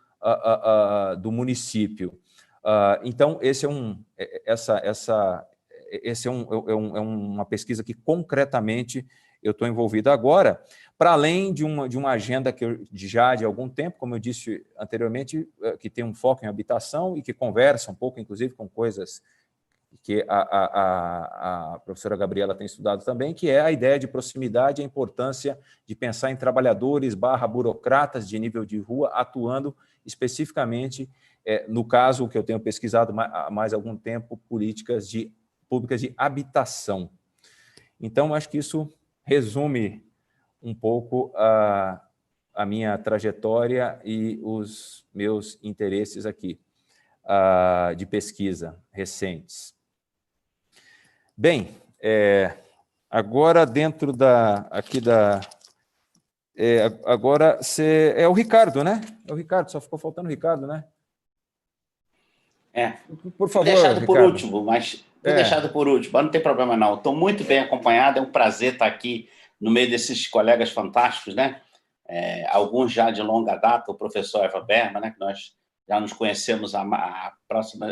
Speaker 1: do município. Então, essa é uma pesquisa que concretamente eu estou envolvido agora, para além de uma agenda que eu já de algum tempo, como eu disse anteriormente, que tem um foco em habitação e que conversa um pouco, inclusive, com coisas que a professora Gabriela tem estudado também, que é a ideia de proximidade, a importância de pensar em trabalhadores / burocratas de nível de rua atuando especificamente, no caso que eu tenho pesquisado há mais algum tempo, políticas públicas de habitação. Então, acho que isso resume um pouco a minha trajetória e os meus interesses aqui de pesquisa recentes. Bem, agora dentro agora é o Ricardo, né? É o Ricardo, só ficou faltando o Ricardo, né? Por favor,
Speaker 6: deixado
Speaker 1: Ricardo.
Speaker 6: Por último, mas deixado por último, mas não tem problema não. Estou muito bem acompanhado, é um prazer estar aqui no meio desses colegas fantásticos, né? Alguns já de longa data, o professor Eva Berman, né? Que nós já nos conhecemos há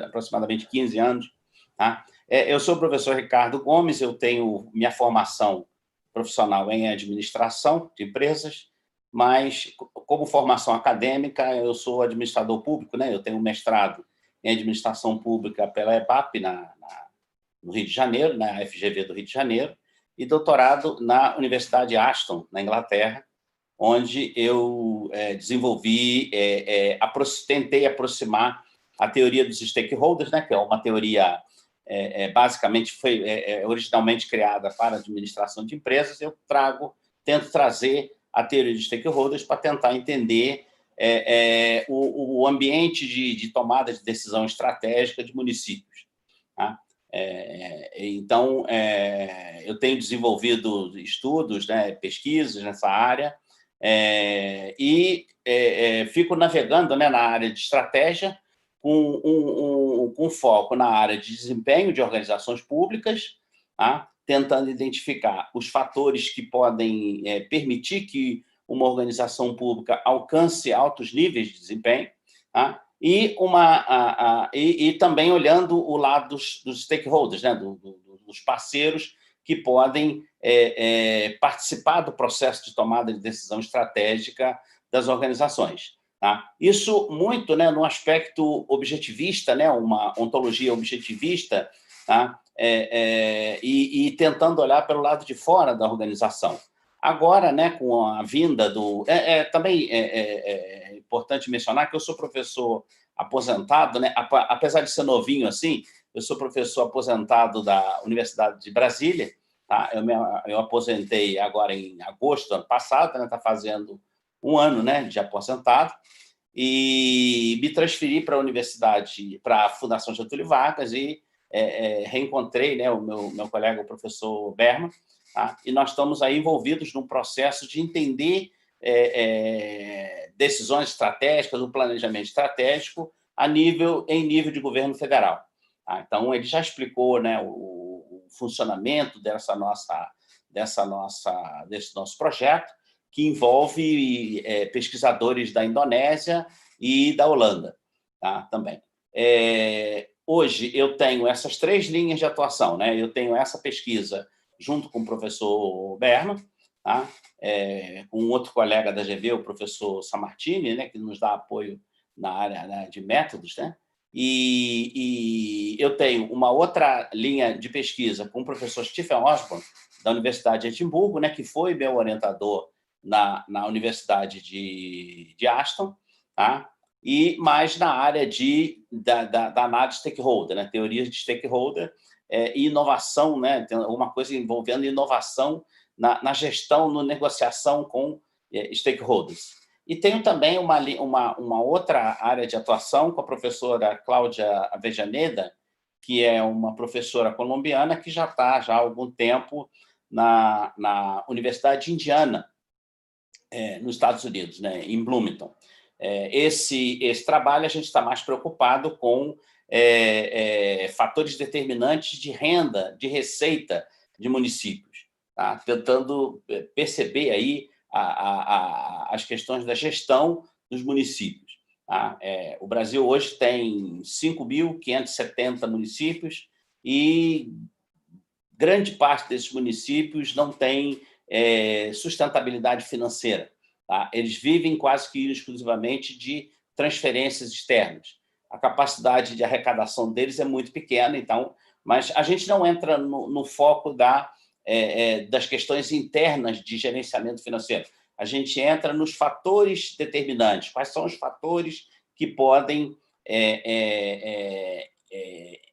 Speaker 6: aproximadamente 15 anos, tá? Eu sou o professor Ricardo Gomes, eu tenho minha formação profissional em administração de empresas, mas como formação acadêmica eu sou administrador público, né? Eu tenho um mestrado em administração pública pela EBAP, no Rio de Janeiro, na FGV do Rio de Janeiro, e doutorado na Universidade Aston, na Inglaterra, onde eu desenvolvi, tentei aproximar a teoria dos stakeholders, né, que é uma teoria basicamente foi originalmente criada para a administração de empresas. Eu tento trazer a teoria dos stakeholders para tentar entender o ambiente de tomada de decisão estratégica de municípios, tá? Então, eu tenho desenvolvido estudos, né, pesquisas nessa área, e fico navegando, né, na área de estratégia, com foco na área de desempenho de organizações públicas, tá? Tentando identificar os fatores que podem permitir que uma organização pública alcance altos níveis de desempenho, tá? E também olhando o lado dos stakeholders, né? Dos parceiros que podem participar do processo de tomada de decisão estratégica das organizações, tá? Isso muito, né, no aspecto objetivista, né, uma ontologia objetivista, tá? E tentando olhar pelo lado de fora da organização. Agora, né, com a vinda do... também é importante mencionar que eu sou professor aposentado, né, apesar de ser novinho assim, eu sou professor aposentado da Universidade de Brasília, tá? Eu aposentei agora em agosto do ano passado, né, está fazendo um ano, né, de aposentado, e me transferi para a universidade, para a Fundação Getúlio Vargas, e reencontrei, né, o meu colega, o professor Berman, tá? E nós estamos aí envolvidos num processo de entender decisões estratégicas, o planejamento estratégico em nível de governo federal. Tá? Então, ele já explicou, né, o funcionamento desse nosso projeto, que envolve pesquisadores da Indonésia e da Holanda, tá? Também. Hoje, eu tenho essas 3 linhas de atuação, né? Eu tenho essa pesquisa junto com o professor Berman, tá? Com outro colega da GV, o professor Sammartini, né, que nos dá apoio na área, né, de métodos, né? E eu tenho uma outra linha de pesquisa com o professor Stephen Osborne, da Universidade de Edimburgo, né, que foi meu orientador na Universidade de Aston, tá? E mais na área da análise de stakeholder, né? Teorias de stakeholder e inovação, né? Tem alguma coisa envolvendo inovação na gestão, na negociação com stakeholders. E tenho também uma outra área de atuação com a professora Cláudia Avejaneda, que é uma professora colombiana que já está há algum tempo na Universidade de Indiana, nos Estados Unidos, né, em Bloomington. Esse trabalho a gente está mais preocupado com fatores determinantes de renda, de receita de municípios, tá? Tentando perceber aí as questões da gestão dos municípios. Tá? O Brasil hoje tem 5.570 municípios e grande parte desses municípios não tem sustentabilidade financeira. Tá? Eles vivem quase que exclusivamente de transferências externas. A capacidade de arrecadação deles é muito pequena, então, mas a gente não entra no foco das questões internas de gerenciamento financeiro. A gente entra nos fatores determinantes. Quais são os fatores que podem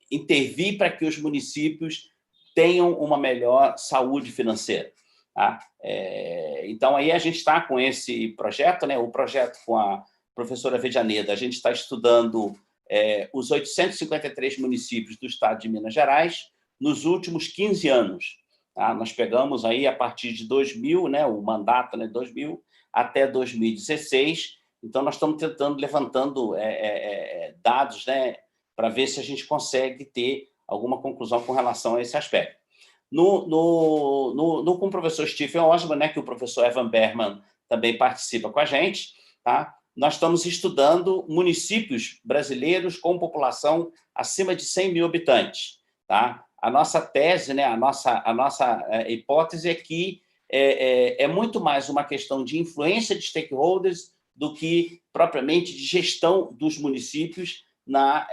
Speaker 6: intervir para que os municípios tenham uma melhor saúde financeira? Tá? Então, aí a gente está com esse projeto, né? O projeto com a professora Avejaneda, a gente está estudando os 853 municípios do estado de Minas Gerais nos últimos 15 anos. Tá? Nós pegamos aí a partir de 2000, né, o mandato, né, 2000 até 2016. Então, nós estamos levantando dados, né, para ver se a gente consegue ter alguma conclusão com relação a esse aspecto. Com o professor Stephen Osman, né, que o professor Evan Berman também participa com a gente, tá? Nós estamos estudando municípios brasileiros com população acima de 100 mil habitantes. Tá? A nossa tese, né, a nossa hipótese é que é muito mais uma questão de influência de stakeholders do que propriamente de gestão dos municípios na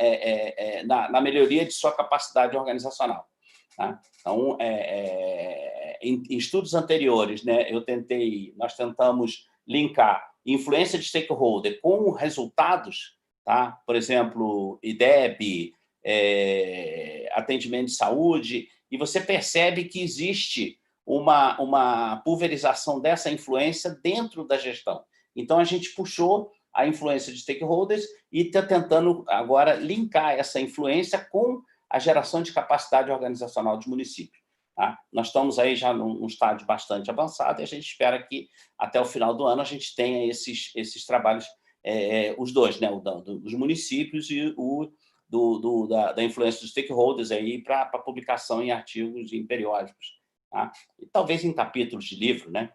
Speaker 6: melhoria de sua capacidade organizacional. Tá? Então, em estudos anteriores, né, nós tentamos linkar influência de stakeholder com resultados, tá? Por exemplo, IDEB, atendimento de saúde, e você percebe que existe uma pulverização dessa influência dentro da gestão. Então, a gente puxou a influência de stakeholders e está tentando agora linkar essa influência com a geração de capacidade organizacional dos municípios. Tá? Nós estamos aí já num estágio bastante avançado e a gente espera que até o final do ano a gente tenha esses trabalhos, os dois, né? O dos municípios e da influência dos stakeholders para publicação em artigos e em periódicos. Tá? E talvez em capítulos de livro. Né?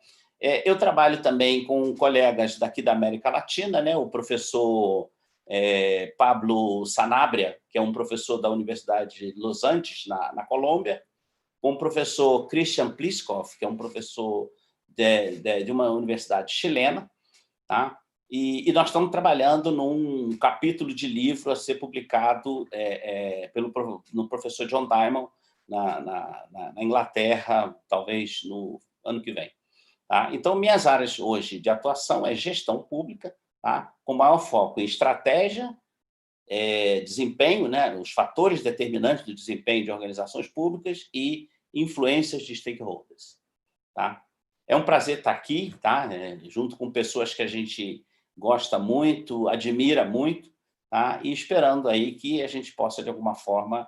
Speaker 6: Eu trabalho também com colegas daqui da América Latina, né? O professor Pablo Sanabria, que é um professor da Universidade de Los Angeles, na Colômbia, com o professor Christian Pliskov, que é um professor de uma universidade chilena, tá? E nós estamos trabalhando num capítulo de livro a ser publicado no professor John Diamond, na Inglaterra, talvez no ano que vem. Tá? Então, minhas áreas hoje de atuação é gestão pública, tá? Com maior foco em estratégia, desempenho, né? Os fatores determinantes do desempenho de organizações públicas e influências de stakeholders. Tá? É um prazer estar aqui, tá? Junto com pessoas que a gente gosta muito, admira muito, tá? E esperando aí que a gente possa, de alguma forma,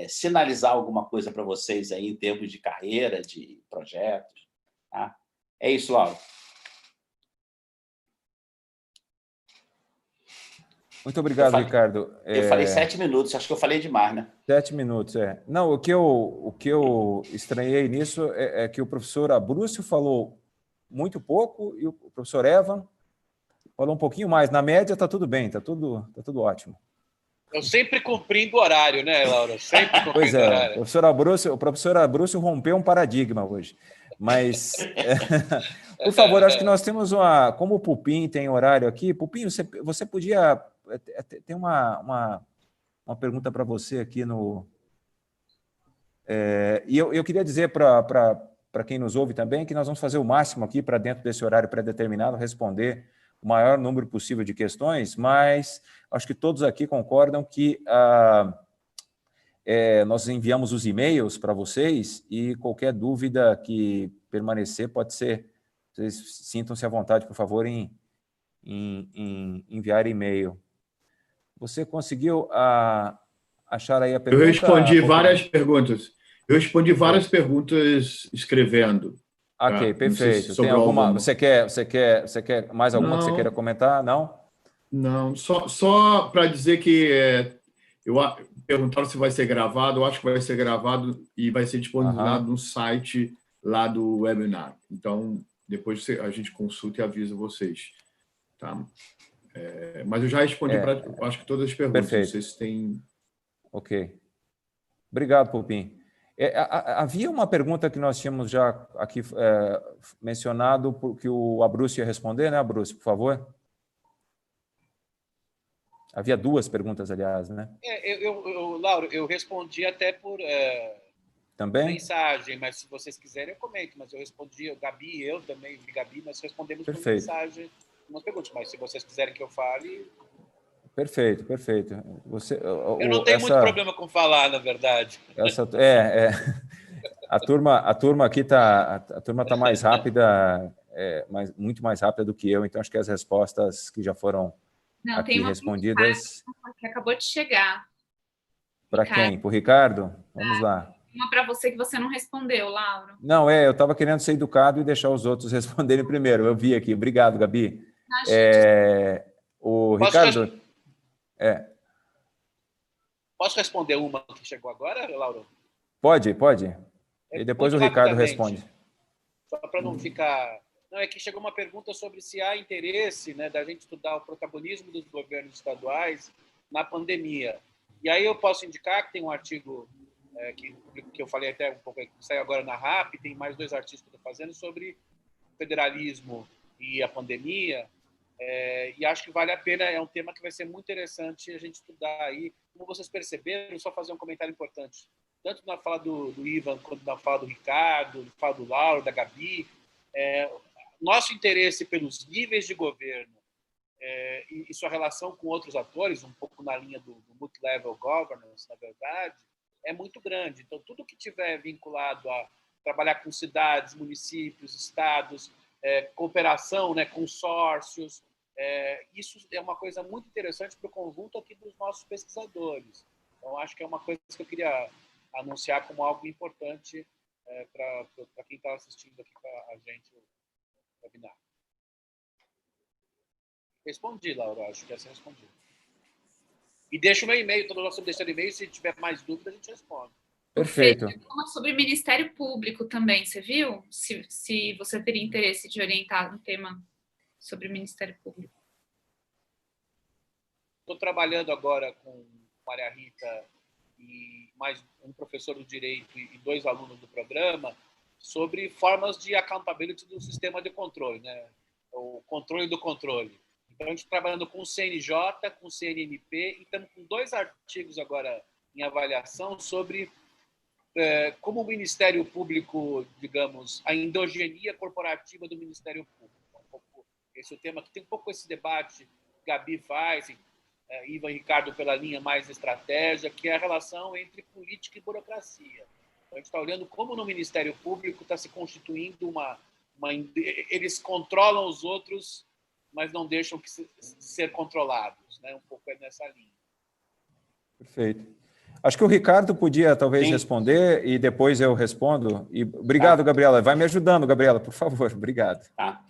Speaker 6: sinalizar alguma coisa para vocês aí em termos de carreira, de projetos. Tá? É isso, Laura.
Speaker 1: Muito obrigado, Ricardo.
Speaker 6: Eu falei 7 minutos, acho que eu falei demais, né?
Speaker 1: 7 minutos, Não, o que eu estranhei nisso é que o professor Abrúcio falou muito pouco e o professor Evan falou um pouquinho mais. Na média está tudo bem, está tudo ótimo.
Speaker 2: Eu sempre cumprindo o horário, né, Laura? Sempre cumprindo o horário.
Speaker 1: O professor Abrúcio rompeu um paradigma hoje. Mas, por favor, acho que nós temos como o Pupim tem horário aqui, Pupim, você podia... Tem uma pergunta para você aqui e eu queria dizer para quem nos ouve também que nós vamos fazer o máximo aqui para dentro desse horário pré-determinado responder o maior número possível de questões, mas acho que todos aqui concordam que nós enviamos os e-mails para vocês e qualquer dúvida que permanecer pode ser, vocês sintam-se à vontade, por favor, em em enviar e-mail. Você conseguiu achar aí a pergunta?
Speaker 5: Eu respondi várias perguntas. Eu respondi várias perguntas escrevendo.
Speaker 1: Ok,
Speaker 5: Não sei se
Speaker 1: perfeito. Tem
Speaker 5: sobrou
Speaker 1: alguma?
Speaker 5: alguma.
Speaker 1: Você quer mais alguma que você queira comentar? Não?
Speaker 5: Não, só para dizer que perguntaram se vai ser gravado. Eu acho que vai ser gravado e vai ser disponibilizado no site lá do webinar. Então, depois a gente consulta e avisa vocês. Tá? Mas eu já respondi para, acho que todas as perguntas.
Speaker 1: Perfeito.
Speaker 5: Não sei se tem...
Speaker 1: Ok. Obrigado, Pupim. Havia uma pergunta que nós tínhamos já aqui mencionado, que o Abrúcio ia responder, né, Abrúcio, por favor? Havia duas perguntas, aliás, né?
Speaker 2: Lauro, eu respondi até por
Speaker 1: também?
Speaker 2: Mensagem, mas se vocês quiserem eu comento, mas eu respondi, o Gabi e eu também, Gabi, nós respondemos
Speaker 1: Perfeito.
Speaker 2: por mensagem umas perguntas, mas se vocês quiserem que eu fale...
Speaker 1: Perfeito, perfeito.
Speaker 2: Eu não tenho muito problema com falar, na verdade.
Speaker 1: A turma aqui está mais rápida, muito mais rápida do que eu, então acho que as respostas que já foram aqui respondidas...
Speaker 4: que acabou de chegar.
Speaker 1: Para quem? Para o Ricardo? Vamos lá.
Speaker 4: Uma para você que você não respondeu, Lauro.
Speaker 1: Não, eu estava querendo ser educado e deixar os outros responderem primeiro. Eu vi aqui. Obrigado, Gabi. O Ricardo...
Speaker 2: Posso responder uma que chegou agora, Lauro?
Speaker 1: Pode. E depois o Ricardo responde.
Speaker 2: Só para não ficar... Não, é que chegou uma pergunta sobre se há interesse, né, da gente estudar o protagonismo dos governos estaduais na pandemia. E aí eu posso indicar que tem um artigo que eu falei até um pouco, que saiu agora na RAP, tem mais 2 artigos que eu estou fazendo sobre federalismo e a pandemia, e acho que vale a pena, é um tema que vai ser muito interessante a gente estudar aí. Como vocês perceberam, só fazer um comentário importante, tanto na fala do Ivan, quanto na fala do Ricardo, na fala do Lauro, da Gabi, nosso interesse pelos níveis de governo e sua relação com outros atores, um pouco na linha do multi-level governance, na verdade, é muito grande. Então, tudo que tiver vinculado a trabalhar com cidades, municípios, estados, cooperação, né, consórcios, isso é uma coisa muito interessante para o conjunto aqui dos nossos pesquisadores. Então, acho que é uma coisa que eu queria anunciar como algo importante para quem está assistindo aqui com a gente o webinar. Respondi, Laura, acho que essa respondi. E deixa o meu e-mail, todos nós estamos deixando e-mail, se tiver mais dúvida, a gente responde.
Speaker 1: Perfeito.
Speaker 4: Sobre Ministério Público também, você viu? Se você teria interesse de orientar um tema sobre Ministério Público.
Speaker 2: Estou trabalhando agora com Maria Rita e mais um professor do Direito e 2 alunos do programa sobre formas de accountability do sistema de controle, né? O controle do controle. Então, a gente está trabalhando com o CNJ, com o CNMP, e estamos com 2 artigos agora em avaliação sobre como o Ministério Público, digamos, a endogenia corporativa do Ministério Público. Esse é o tema que tem um pouco esse debate, Gabi faz, Ivan e Ricardo pela linha mais estratégia, que é a relação entre política e burocracia. Então, a gente está olhando como no Ministério Público está se constituindo eles controlam os outros, mas não deixam ser controlados, né? Um pouco nessa linha.
Speaker 1: Perfeito. Acho que o Ricardo podia talvez responder e depois eu respondo. E obrigado, Gabriela. Vai me ajudando, Gabriela, por favor. Obrigado.
Speaker 6: Tá.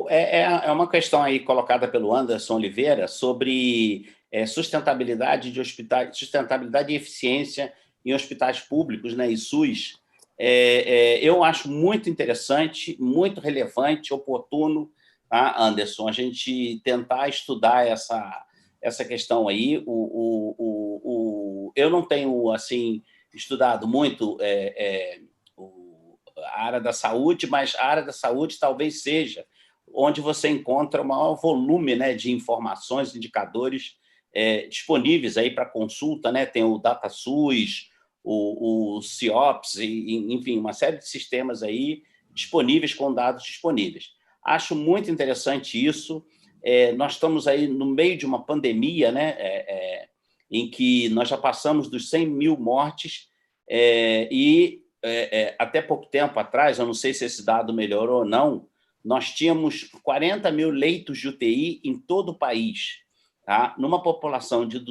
Speaker 6: É uma questão aí colocada pelo Anderson Oliveira sobre sustentabilidade de hospitais, sustentabilidade e eficiência em hospitais públicos, né, e SUS. Eu acho muito interessante, muito relevante, oportuno, tá, Anderson, a gente tentar estudar essa questão aí. Eu não tenho assim estudado muito a área da saúde, mas a área da saúde talvez seja onde você encontra o maior volume, né, de informações, indicadores disponíveis aí para consulta, né? Tem o DataSUS, o CIOPS, enfim, uma série de sistemas aí disponíveis com dados disponíveis. Acho muito interessante isso. Nós estamos aí no meio de uma pandemia, né? Em que nós já passamos dos 100 mil mortes e até pouco tempo atrás, eu não sei se esse dado melhorou ou não, nós tínhamos 40 mil leitos de UTI em todo o país. Tá? Numa população de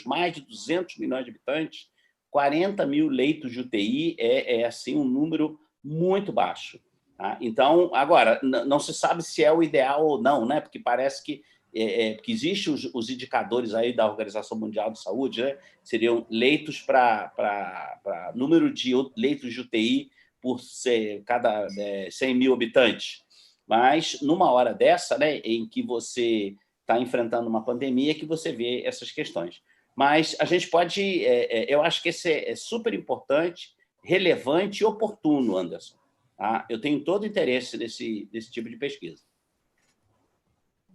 Speaker 6: mais de 200 milhões de habitantes, 40 mil leitos de UTI assim, um número muito baixo. Tá? Então, agora, não se sabe se é o ideal ou não, né? Porque parece que existem os indicadores aí da Organização Mundial de Saúde, né? Seriam leitos para número de leitos de UTI por cada 100 mil habitantes. Mas, numa hora dessa, né, em que você está enfrentando uma pandemia, que você vê essas questões. Mas a gente pode... eu acho que esse é super importante, relevante e oportuno, Anderson. Tá? Eu tenho todo o interesse desse tipo de pesquisa.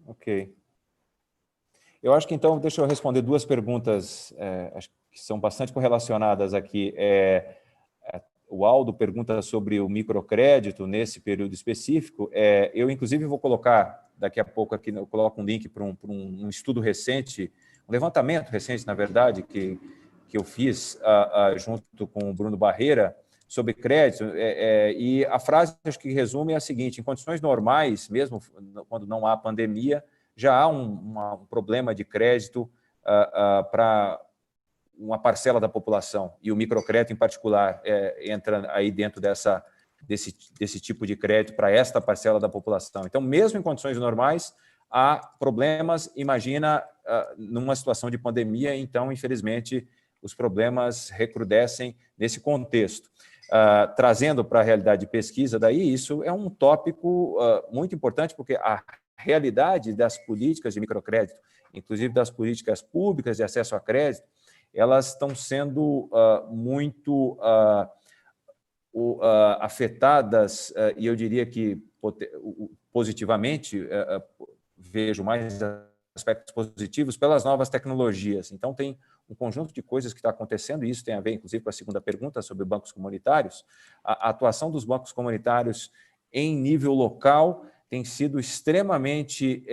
Speaker 1: Ok. Eu acho que, então, deixa eu responder duas perguntas acho que são bastante correlacionadas aqui. O Aldo pergunta sobre o microcrédito nesse período específico. Eu, inclusive, vou colocar, daqui a pouco, aqui, eu coloco um link para um estudo recente, um levantamento recente, na verdade, que eu fiz junto com o Bruno Barreira, sobre crédito, e a frase acho que resume é a seguinte: em condições normais, mesmo quando não há pandemia, já há um problema de crédito para uma parcela da população, e o microcrédito, em particular, entra aí dentro desse tipo de crédito para esta parcela da população. Então, mesmo em condições normais, há problemas, imagina, numa situação de pandemia, então, infelizmente, os problemas recrudescem nesse contexto. Trazendo para a realidade de pesquisa, daí, isso é um tópico muito importante, porque a realidade das políticas de microcrédito, inclusive das políticas públicas de acesso a crédito, elas estão sendo muito afetadas, e eu diria que positivamente, vejo mais aspectos positivos, pelas novas tecnologias. Então, tem um conjunto de coisas que está acontecendo, e isso tem a ver, inclusive, com a segunda pergunta sobre bancos comunitários. A atuação dos bancos comunitários em nível local tem sido extremamente...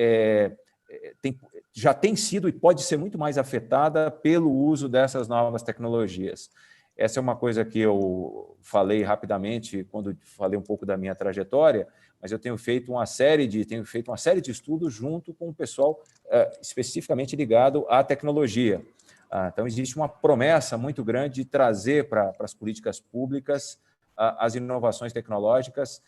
Speaker 1: já tem sido e pode ser muito mais afetada pelo uso dessas novas tecnologias. Essa é uma coisa que eu falei rapidamente quando falei um pouco da minha trajetória, mas eu tenho feito uma série de estudos junto com o pessoal especificamente ligado à tecnologia. Então, existe uma promessa muito grande de trazer para as políticas públicas as inovações tecnológicas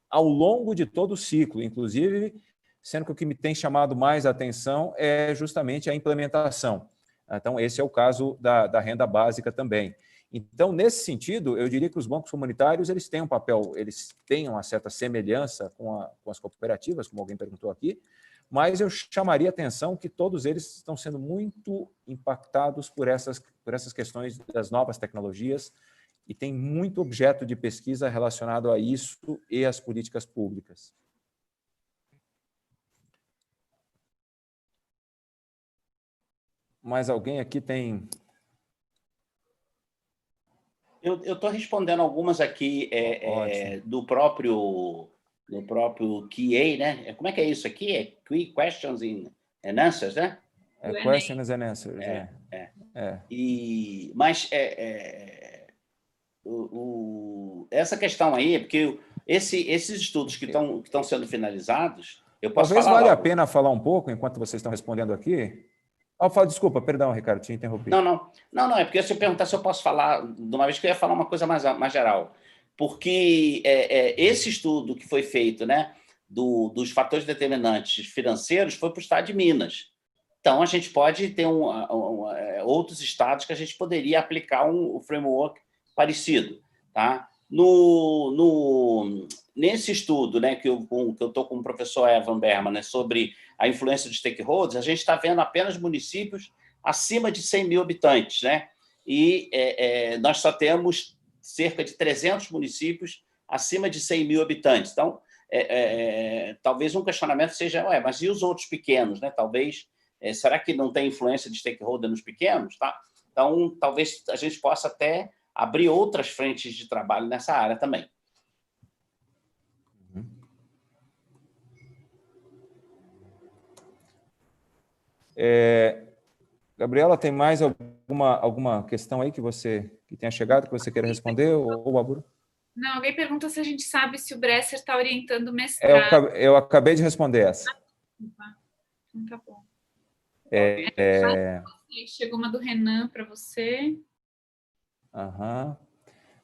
Speaker 1: ao longo de todo o ciclo, inclusive, sendo que o que me tem chamado mais a atenção é justamente a implementação. Então, esse é o caso da renda básica também. Então, nesse sentido, eu diria que os bancos comunitários eles têm um papel, eles têm uma certa semelhança com as cooperativas, como alguém perguntou aqui, mas eu chamaria a atenção que todos eles estão sendo muito impactados por essas questões das novas tecnologias e tem muito objeto de pesquisa relacionado a isso e às políticas públicas. Mais alguém aqui tem...
Speaker 6: Eu estou respondendo algumas aqui do próprio QA, né? Como é que é isso aqui? É Questions and Answers, né?
Speaker 1: Questions and Answers,
Speaker 6: Mas essa questão aí, porque esses estudos que estão sendo finalizados, eu posso
Speaker 1: Talvez
Speaker 6: falar
Speaker 1: valha
Speaker 6: logo.
Speaker 1: A pena falar um pouco, enquanto vocês estão respondendo aqui. Desculpa, perdão, Ricardo, te interrompi.
Speaker 6: Não, é porque se eu perguntar se eu posso falar, de uma vez que eu ia falar uma coisa mais geral. Porque esse estudo que foi feito, né, dos fatores determinantes financeiros foi para o estado de Minas. Então, a gente pode ter outros estados que a gente poderia aplicar um framework parecido. Tá? Nesse estudo, né, que eu estou com o professor Evan Berman, né, sobre a influência dos stakeholders, a gente está vendo apenas municípios acima de 100 mil habitantes, né? E nós só temos cerca de 300 municípios acima de 100 mil habitantes. Então, talvez um questionamento seja, mas e os outros pequenos, né? Talvez, será que não tem influência de stakeholder nos pequenos? Tá? Então, talvez a gente possa até abrir outras frentes de trabalho nessa área também.
Speaker 1: Gabriela, tem mais alguma questão aí que tenha chegado, que você queira responder, ou Aburo?
Speaker 4: Não, alguém pergunta se a gente sabe se o Bresser está orientando o mestrado.
Speaker 1: Eu acabei de responder essa.
Speaker 4: Então tá bom.
Speaker 1: É...
Speaker 4: Chegou uma do Renan para você.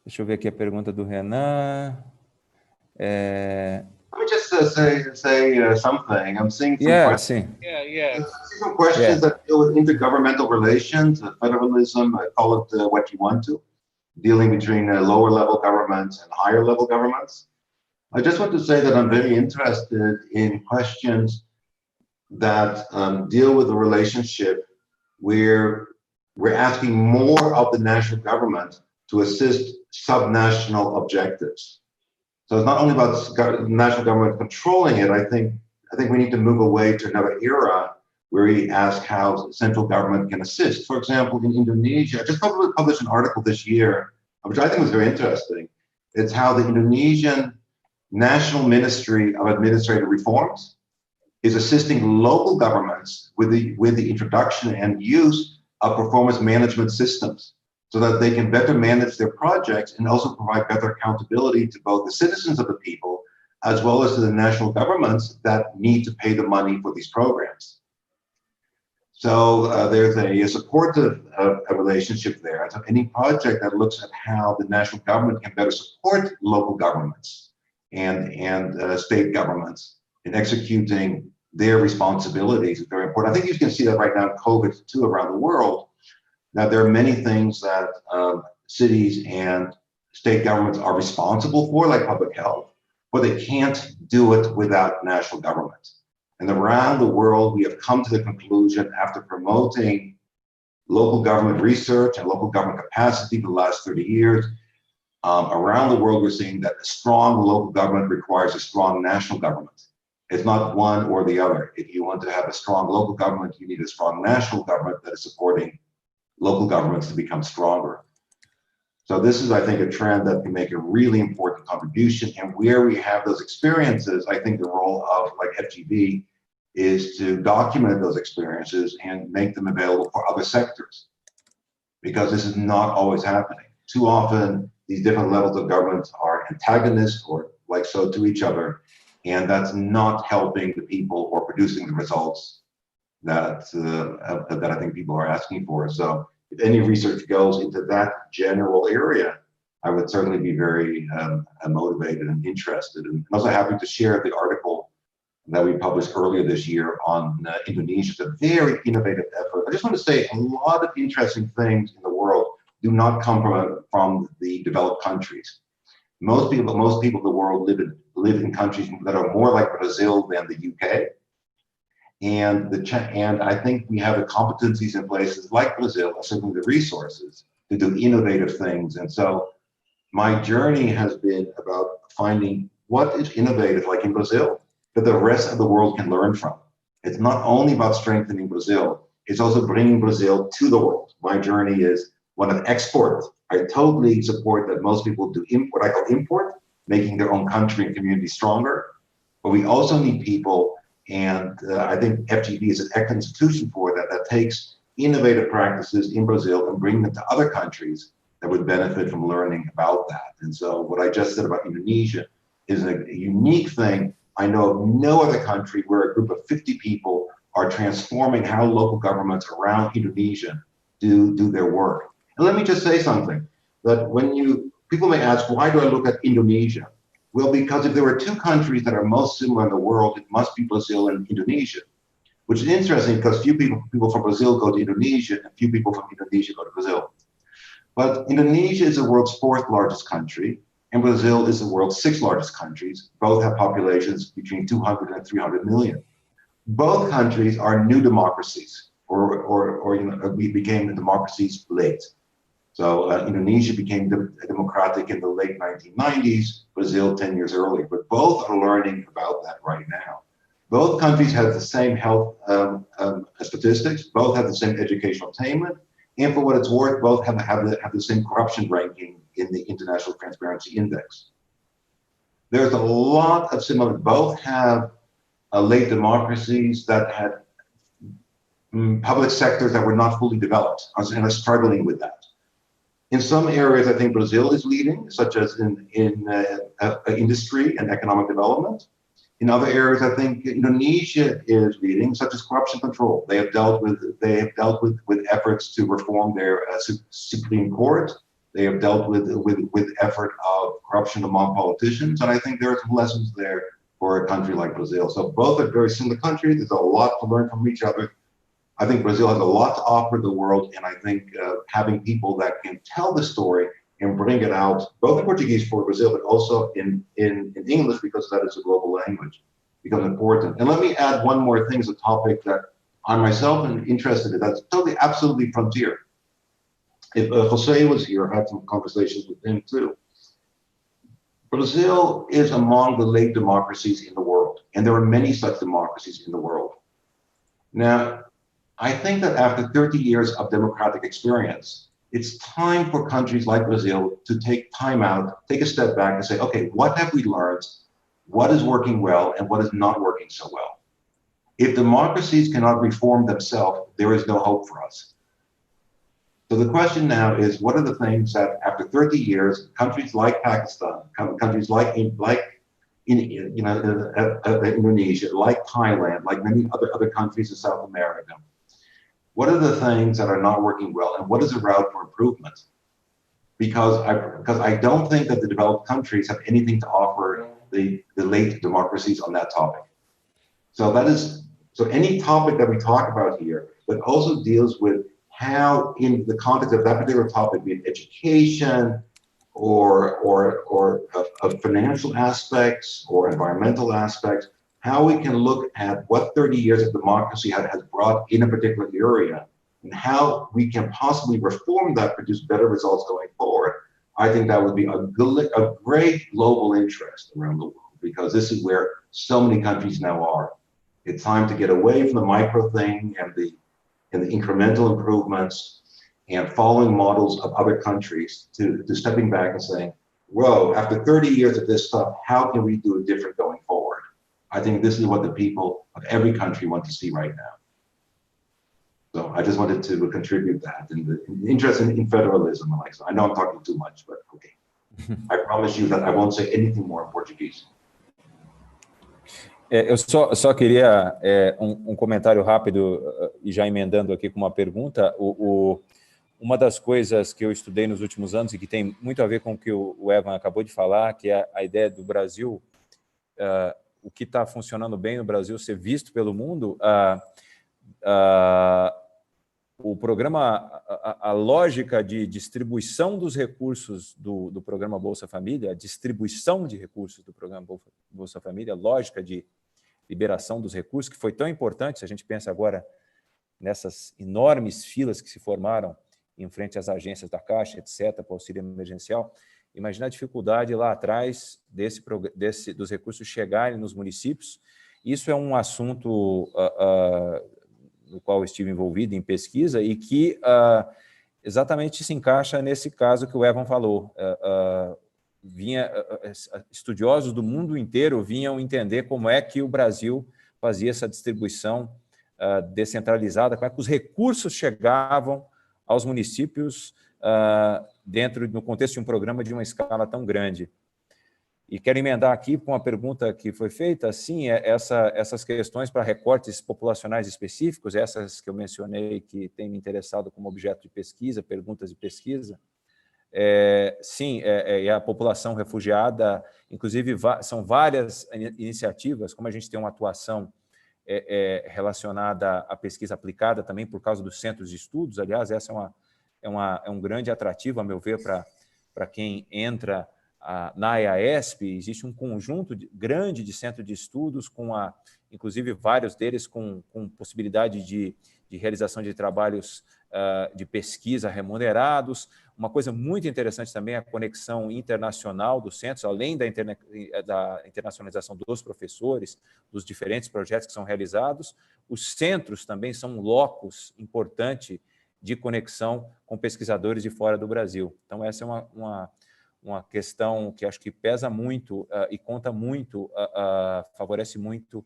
Speaker 1: Deixa eu ver aqui a pergunta do Renan.
Speaker 3: Let me just say something. I'm seeing some questions. Some questions that deal with intergovernmental relations, federalism, call it what you want to, dealing between lower level governments and higher level governments. I just want to say that I'm very interested in questions that deal with the relationship where we're asking more of the national government to assist subnational objectives. So it's not only about the national government controlling it. I think we need to move away to another era where we ask how central government can assist. For example, in Indonesia, I just published an article this year, which I think was very interesting. It's how the Indonesian National Ministry of Administrative Reforms is assisting local governments with the introduction and use of performance management systems, so that they can better manage their projects and also provide better accountability to both the citizens of the people as well as to the national governments that need to pay the money for these programs. So there's a supportive relationship there. So any project that looks at how the national government can better support local governments and state governments in executing their responsibilities is very important. I think you can see that right now in COVID too around the world. Now, there are many things that cities and state governments are responsible for, like public health, but they can't do it without national government. And around the world, we have come to the conclusion, after promoting local government research and local government capacity for the last 30 years, around the world, we're seeing that a strong local government requires a strong national government. It's not one or the other. If you want to have a strong local government, you need a strong national government that is supporting local governments to become stronger. So this is, I think, a trend that can make a really important contribution. And where we have those experiences, I think the role of like FGV is to document those experiences and make them available for other sectors, because this is not always happening. Too often, these different levels of government are antagonists or like so to each other, and that's not helping the people or producing the results that I think people are asking for. So if any research goes into that general area, I would certainly be very motivated and interested. And I'm also happy to share the article that we published earlier this year on Indonesia. It's a very innovative effort. I just want to say a lot of interesting things in the world do not come from the developed countries. Most people in the world live in countries that are more like Brazil than the UK. And I think we have the competencies in places like Brazil, certainly the resources, to do innovative things. And so my journey has been about finding what is innovative, like in Brazil, that the rest of the world can learn from. It's not only about strengthening Brazil, it's also bringing Brazil to the world. My journey is one of export. I totally support that most people do what I call import, making their own country and community stronger. But we also need people, and I think FGV is an excellent institution for that, that takes innovative practices in Brazil and bring them to other countries that would benefit from learning about that. And so what I just said about Indonesia is a unique thing. I know of no other country where a group of 50 people are transforming how local governments around Indonesia do their work. And let me just say something, that when people may ask, why do I look at Indonesia? Well, because if there were two countries that are most similar in the world, it must be Brazil and Indonesia, which is interesting because few people from Brazil go to Indonesia and few people from Indonesia go to Brazil. But Indonesia is the world's 4th largest country, and Brazil is the world's 6th largest countries. Both have populations between 200 and 300 million. Both countries are new democracies, or we became democracies late. So Indonesia became democratic in the late 1990s, Brazil 10 years earlier, but both are learning about that right now. Both countries have the same health statistics, both have the same educational attainment, and for what it's worth, both have the same corruption ranking in the International Transparency Index. There's a lot of similar, both have late democracies that had public sectors that were not fully developed and are struggling with that. In some areas, I think Brazil is leading, such as in industry and economic development. In other areas, I think Indonesia is leading, such as corruption control. They have dealt with efforts to reform their Supreme Court. They have dealt with effort of corruption among politicians, and I think there are some lessons there for a country like Brazil. So both are very similar countries. There's a lot to learn from each other. I think Brazil has a lot to offer the world, and I think having people that can tell the story and bring it out, both in Portuguese for Brazil, but also in English, because that is a global language, becomes important. And let me add one more thing as a topic that I myself am interested in. That's totally, absolutely frontier. If Jose was here, I had some conversations with him too. Brazil is among the late democracies in the world, and there are many such democracies in the world. Now, I think that after 30 years of democratic experience, it's time for countries like Brazil to take time out, take a step back and say, okay, what have we learned? What is working well and what is not working so well? If democracies cannot reform themselves, there is no hope for us. So the question now is, what are the things that after 30 years, countries like Pakistan, countries like Indonesia, like Thailand, like many other countries in South America, what are the things that are not working well, and what is the route for improvement? Because I don't think that the developed countries have anything to offer the late democracies on that topic. So any topic that we talk about here, but also deals with how, in the context of that particular topic, be it education or financial aspects or environmental aspects, how we can look at what 30 years of democracy has brought in a particular area and how we can possibly reform that, produce better results going forward. I think that would be a great global interest around the world, because this is where so many countries now are. It's time to get away from the micro thing and the incremental improvements and following models of other countries to stepping back and saying, whoa, after 30 years of this stuff, how can we do it different going forward? I think this is what the people of every country want to see right now. So I just wanted to contribute that, and the interest in federalism. I know I'm talking too much, but okay. I promise you that I won't say anything more in Portuguese.
Speaker 1: Eu só queria comentário rápido, e já emendando aqui com uma pergunta. Uma das coisas que eu estudei nos últimos anos e que tem muito a ver com o que o Evan acabou de falar, que é a ideia do Brasil, o que está funcionando bem no Brasil ser visto pelo mundo, o programa, a lógica de distribuição dos recursos do programa Bolsa Família, a distribuição de recursos do programa Bolsa Família, a lógica de liberação dos recursos, que foi tão importante, se a gente pensa agora nessas enormes filas que se formaram em frente às agências da Caixa, etc., para o auxílio emergencial. Imagina a dificuldade lá atrás dos recursos chegarem nos municípios. Isso é um assunto no qual eu estive envolvido em pesquisa e que exatamente se encaixa nesse caso que o Evan falou. Estudiosos do mundo inteiro vinham entender como é que o Brasil fazia essa distribuição descentralizada, como é que os recursos chegavam aos municípios no contexto de um programa de uma escala tão grande. E quero emendar aqui com uma pergunta que foi feita, sim, essas questões para recortes populacionais específicos, essas que eu mencionei que têm me interessado como objeto de pesquisa, perguntas de pesquisa. Sim, a população refugiada, inclusive são várias iniciativas, como a gente tem uma atuação relacionada à pesquisa aplicada também por causa dos centros de estudos. Aliás, essa é um grande atrativo, a meu ver, para quem entra na EASP. Existe um conjunto grande de centros de estudos, inclusive vários deles com possibilidade de realização de trabalhos de pesquisa remunerados. Uma coisa muito interessante também é a conexão internacional dos centros, além da internacionalização dos professores, dos diferentes projetos que são realizados. Os centros também são um locus importante de conexão com pesquisadores de fora do Brasil. Então, essa é uma questão que acho que pesa muito e conta muito, favorece muito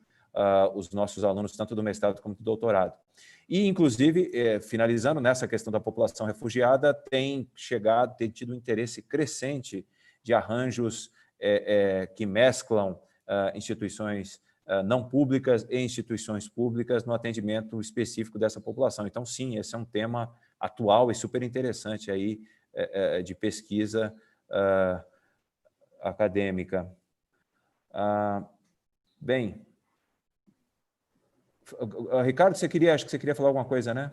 Speaker 1: os nossos alunos, tanto do mestrado como do doutorado. E, inclusive, finalizando nessa questão da população refugiada, tem tido um interesse crescente de arranjos que mesclam instituições não públicas e instituições públicas no atendimento específico dessa população. Então, sim, esse é um tema atual e super interessante aí de pesquisa acadêmica. Bem, Ricardo, acho que você queria falar alguma coisa, né?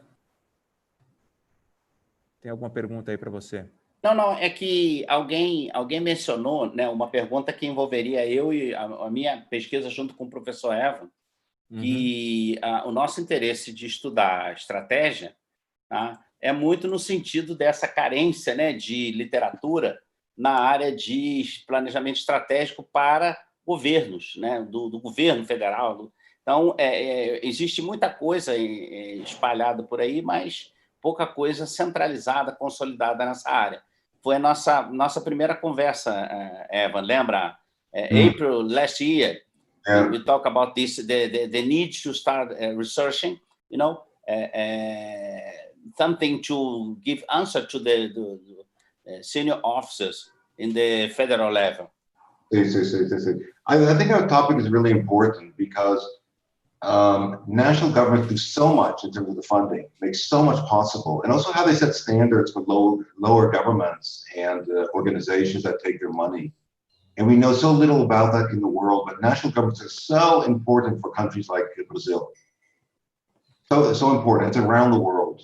Speaker 1: Tem alguma pergunta aí para você?
Speaker 6: Não, é que alguém mencionou, né, uma pergunta que envolveria eu e a minha pesquisa junto com o professor Evan, que o nosso interesse de estudar a estratégia, tá, é muito no sentido dessa carência, né, de literatura na área de planejamento estratégico para governos, né, do governo federal. Então, existe muita coisa espalhada por aí, mas pouca coisa centralizada, consolidada nessa área. Foi a nossa primeira conversa, Evan, lembra? April last year, we talk about this, the need to start researching, something to give answer to the senior officers in the federal level.
Speaker 3: I think our topic is really important because national governments do so much in terms of the funding, make so much possible, and also how they set standards for lower governments and organizations that take their money. And we know so little about that in the world, but national governments are so important for countries like Brazil. So important, it's around the world.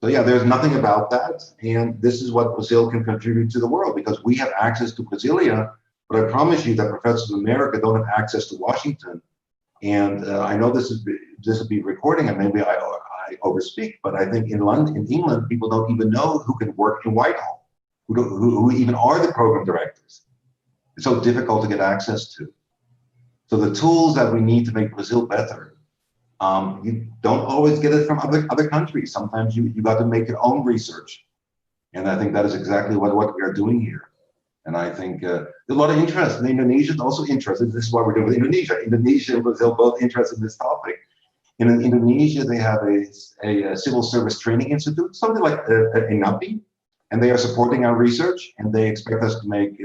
Speaker 3: So yeah, there's nothing about that, and this is what Brazil can contribute to the world, because we have access to Brasilia, but I promise you that professors in America don't have access to Washington. And I know this will be recording, and maybe I overspeak, but I think in England, people don't even know who can work in Whitehall, who even are the program directors. It's so difficult to get access to. So the tools that we need to make Brazil better, you don't always get it from other countries. Sometimes you got to make your own research. And I think that is exactly what we are doing here. And I think there's a lot of interest. And Indonesia is also interested. This is what we're doing with Indonesia. Indonesia and Brazil both interested in this topic. In Indonesia, they have a civil service training institute, something like a INAPI, and they are supporting our research, and they expect us to make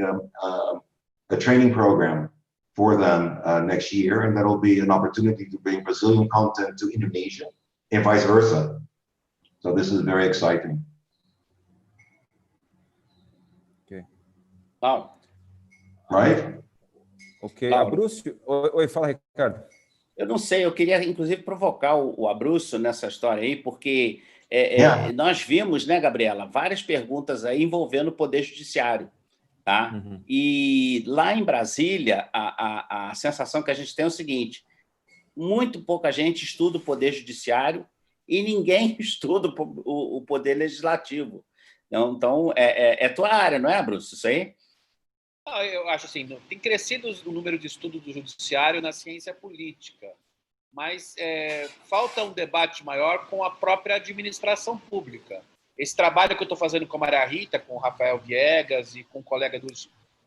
Speaker 3: a training program for them next year, and that'll be an opportunity to bring Brazilian content to Indonesia and vice versa. So this is very exciting.
Speaker 1: Okay.
Speaker 6: Wow.
Speaker 3: Right?
Speaker 1: Ok. Abrúcio, oi, fala, Ricardo.
Speaker 6: Eu não sei, eu queria, inclusive, provocar o Abrúcio nessa história aí, porque nós vimos, né, Gabriela, várias perguntas aí envolvendo o Poder Judiciário. Tá? E lá em Brasília, a sensação que a gente tem é o seguinte: muito pouca gente estuda o Poder Judiciário e ninguém estuda o Poder Legislativo. Então é tua área, não é, Bruce? Isso aí?
Speaker 2: Eu acho assim, tem crescido o número de estudo do Judiciário na ciência política, mas falta um debate maior com a própria administração pública. Esse trabalho que eu estou fazendo com a Maria Rita, com o Rafael Viegas e com um colega da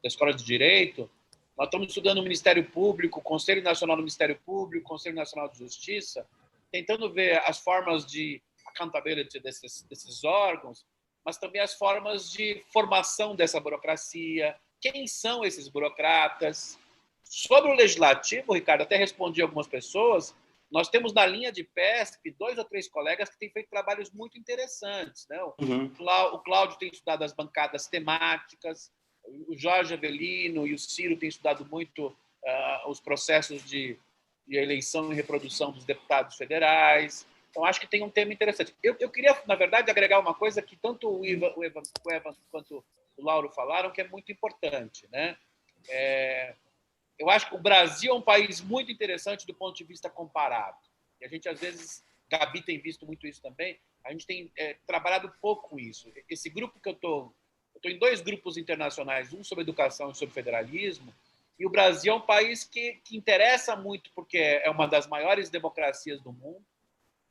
Speaker 2: Escola de Direito, nós estamos estudando o Ministério Público, o Conselho Nacional do Ministério Público, o Conselho Nacional de Justiça, tentando ver as formas de accountability desses órgãos, mas também as formas de formação dessa burocracia, quem são esses burocratas. Sobre o Legislativo, Ricardo, até respondi a algumas pessoas, nós temos na linha de PESP 2 ou 3 colegas que têm feito trabalhos muito interessantes. Né? O Cláudio tem estudado as bancadas temáticas, o Jorge Avelino e o Ciro têm estudado muito os processos de eleição e reprodução dos deputados federais. Então, acho que tem um tema interessante. Eu queria, na verdade, agregar uma coisa que tanto o Evan quanto o Lauro falaram, que é muito importante. Né? Eu acho que o Brasil é um país muito interessante do ponto de vista comparado. E a gente, às vezes, Gabi tem visto muito isso também, a gente tem trabalhado pouco com isso. Esse grupo que eu estou em 2 grupos internacionais, um sobre educação e sobre federalismo, e o Brasil é um país que interessa muito porque é uma das maiores democracias do mundo,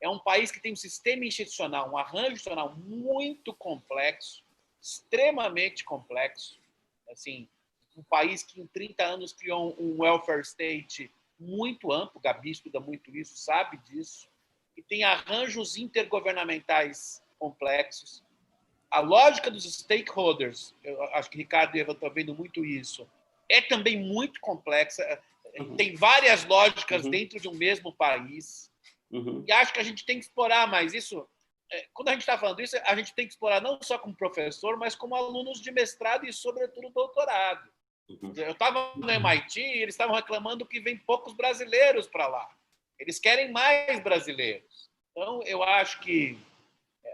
Speaker 2: é um país que tem um sistema institucional, um arranjo institucional muito complexo, extremamente complexo, assim, um país que em 30 anos criou um welfare state muito amplo, o Gabi estuda muito isso, sabe disso, e tem arranjos intergovernamentais complexos. A lógica dos stakeholders, eu acho que o Ricardo e Eva estão vendo muito isso, é também muito complexa. Tem várias lógicas dentro de um mesmo país. E acho que a gente tem que explorar mais isso. Quando a gente está falando isso, a gente tem que explorar não só como professor, mas como alunos de mestrado e, sobretudo, doutorado. Eu estava no MIT e eles estavam reclamando que vem poucos brasileiros para lá. Eles querem mais brasileiros. Então, eu acho que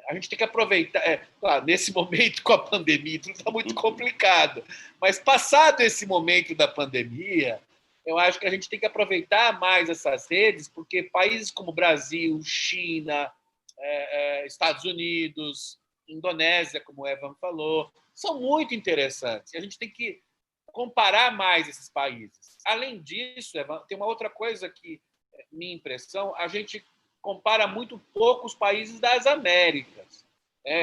Speaker 2: a gente tem que aproveitar. Claro, nesse momento com a pandemia, tudo está muito complicado. Mas, passado esse momento da pandemia, eu acho que a gente tem que aproveitar mais essas redes, porque países como Brasil, China, Estados Unidos, Indonésia, como o Evan falou, são muito interessantes. E a gente tem que comparar mais esses países. Além disso, Evan, tem uma outra coisa que, minha impressão, a gente compara muito pouco os países das Américas.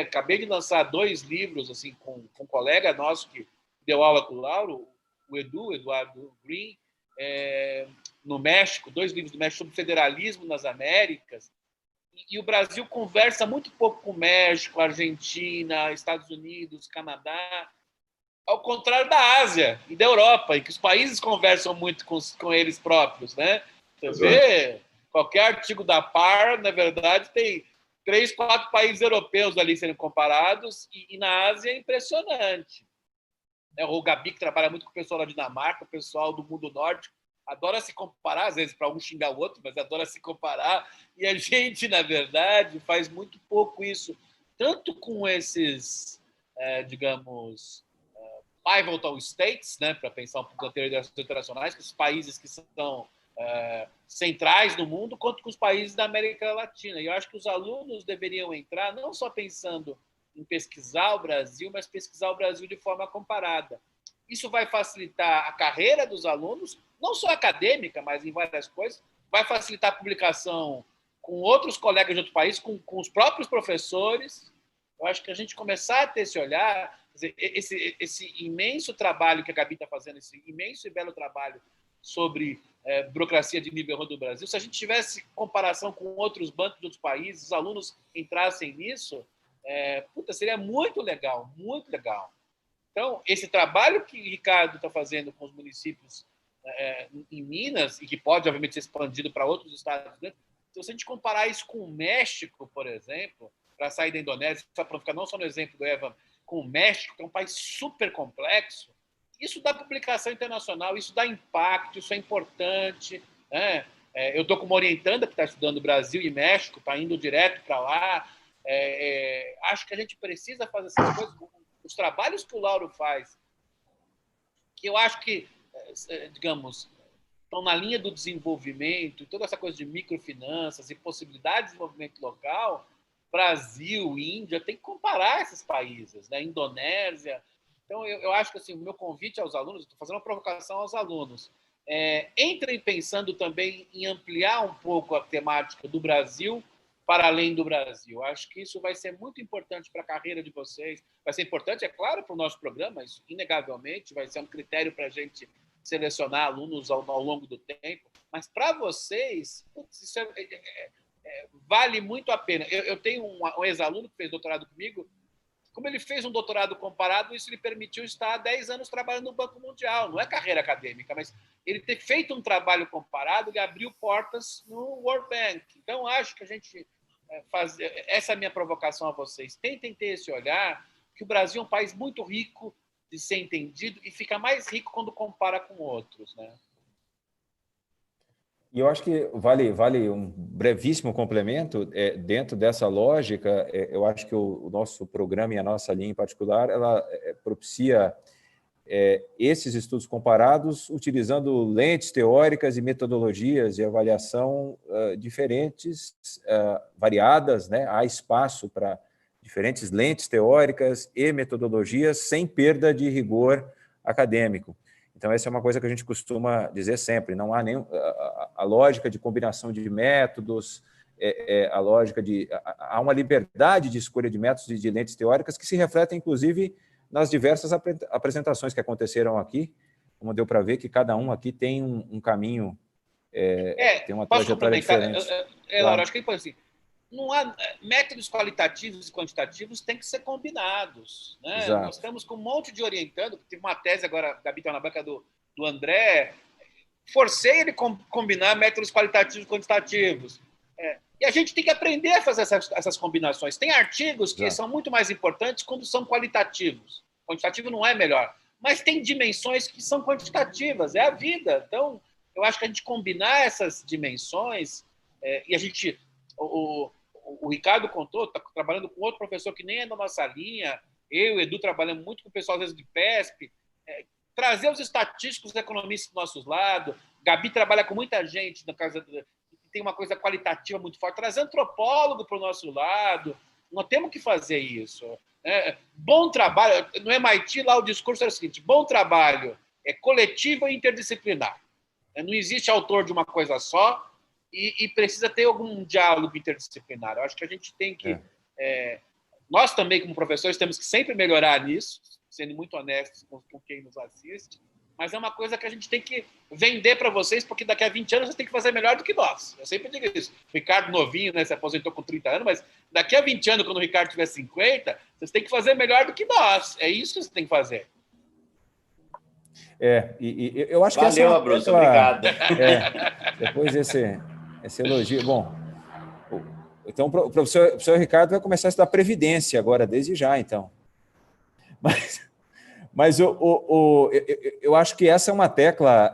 Speaker 2: Acabei de lançar 2 livros assim, com um colega nosso que deu aula com o Lauro, o Eduardo Green, no México, 2 livros do México sobre federalismo nas Américas. E o Brasil conversa muito pouco com o México, Argentina, Estados Unidos, Canadá, ao contrário da Ásia e da Europa, em que os países conversam muito com eles próprios, né? Você vê, qualquer artigo da PAR, na verdade, tem 3, 4 países europeus ali sendo comparados, e na Ásia é impressionante. O Gabi, que trabalha muito com o pessoal da Dinamarca, o pessoal do mundo nórdico, adora se comparar, às vezes para um xingar o outro, mas adora se comparar, e a gente, na verdade, faz muito pouco isso, tanto com esses, digamos, pivotal states, né, para pensar um pouco na teoria das relações internacionais, com os países que são centrais no mundo, quanto com os países da América Latina. E eu acho que os alunos deveriam entrar não só pensando em pesquisar o Brasil, mas pesquisar o Brasil de forma comparada. Isso vai facilitar a carreira dos alunos, não só acadêmica, mas em várias coisas, vai facilitar a publicação com outros colegas de outros países, com os próprios professores. Eu acho que a gente começar a ter esse olhar, esse imenso trabalho que a Gabi está fazendo, esse imenso e belo trabalho sobre burocracia de nível do Brasil, se a gente tivesse comparação com outros bancos de outros países, os alunos entrassem nisso, seria muito legal, muito legal. Então, esse trabalho que o Ricardo está fazendo com os municípios em Minas, e que pode, obviamente, ser expandido para outros estados, né? Então, se a gente comparar isso com o México, por exemplo, para sair da Indonésia, para ficar não só no exemplo do Evan, com o México, que é um país super complexo, isso dá publicação internacional, isso dá impacto, isso é importante. Né? Eu estou com uma orientanda que está estudando Brasil e México, está indo direto para lá. Acho que a gente precisa fazer essas coisas. Os trabalhos que o Lauro faz, que eu acho que, digamos, estão na linha do desenvolvimento, toda essa coisa de microfinanças e possibilidades de desenvolvimento local, Brasil, Índia, tem que comparar esses países, né? Indonésia. Então, eu acho que assim, o meu convite aos alunos, estou fazendo uma provocação aos alunos, entrem pensando também em ampliar um pouco a temática do Brasil para além do Brasil. Acho que isso vai ser muito importante para a carreira de vocês. Vai ser importante, é claro, para o nosso programa, isso inegavelmente vai ser um critério para a gente selecionar alunos ao longo do tempo, mas para vocês, isso vale muito a pena. Eu tenho um ex-aluno que fez doutorado comigo. Como ele fez um doutorado comparado, isso lhe permitiu estar há 10 anos trabalhando no Banco Mundial. Não é carreira acadêmica, mas ele ter feito um trabalho comparado, ele abriu portas no World Bank. Então, acho que a gente essa é a minha provocação a vocês. Tentem ter esse olhar, que o Brasil é um país muito rico de ser entendido e fica mais rico quando compara com outros, né?
Speaker 1: E eu acho que vale um brevíssimo complemento. Dentro dessa lógica, eu acho que o nosso programa e a nossa linha em particular, ela propicia esses estudos comparados utilizando lentes teóricas e metodologias de avaliação diferentes, variadas, né? Há espaço para diferentes lentes teóricas e metodologias sem perda de rigor acadêmico. Então, essa é uma coisa que a gente costuma dizer sempre, não há nem a lógica de combinação de métodos, a lógica de... Há uma liberdade de escolha de métodos e de lentes teóricas que se refletem, inclusive, nas diversas apresentações que aconteceram aqui, como deu para ver que cada um aqui tem um caminho tem uma
Speaker 2: posso
Speaker 1: trajetória
Speaker 2: complementar?
Speaker 1: diferente.
Speaker 2: Laura, acho que ele pode assim, não há métodos qualitativos e quantitativos têm que ser combinados, né? Nós estamos com um monte de orientando, tive uma tese agora, Gabi está na banca do André, forcei ele a combinar métodos qualitativos e quantitativos. E a gente tem que aprender a fazer essas combinações. Tem artigos que são muito mais importantes quando são qualitativos. Quantitativo não é melhor, mas tem dimensões que são quantitativas, é a vida. Então, eu acho que a gente combinar essas dimensões, e a gente... O Ricardo contou, está trabalhando com outro professor que nem é da nossa linha, eu e o Edu trabalhamos muito com o pessoal, às vezes, de PESP, trazer os estatísticos os economistas do nosso lado. Gabi trabalha com muita gente, na casa tem uma coisa qualitativa muito forte, trazer antropólogo para o nosso lado. Nós temos que fazer isso. Bom trabalho, no MIT lá o discurso era o seguinte, bom trabalho é coletivo e interdisciplinar. Não existe autor de uma coisa só e precisa ter algum diálogo interdisciplinar. Eu acho que a gente tem que... nós também, como professores, temos que sempre melhorar nisso, sendo muito honestos com quem nos assiste, mas é uma coisa que a gente tem que vender para vocês, porque daqui a 20 anos vocês têm que fazer melhor do que nós. Eu sempre digo isso. O Ricardo novinho, né, se aposentou com 30 anos, mas daqui a 20 anos, quando o Ricardo tiver 50, vocês têm que fazer melhor do que nós. É isso que vocês têm que fazer.
Speaker 1: E eu acho que
Speaker 6: valeu, Abruzzo, obrigado.
Speaker 1: Depois esse elogio. Bom, então o professor Ricardo vai começar a estudar Previdência agora, desde já, então. Mas eu acho que essa é uma tecla,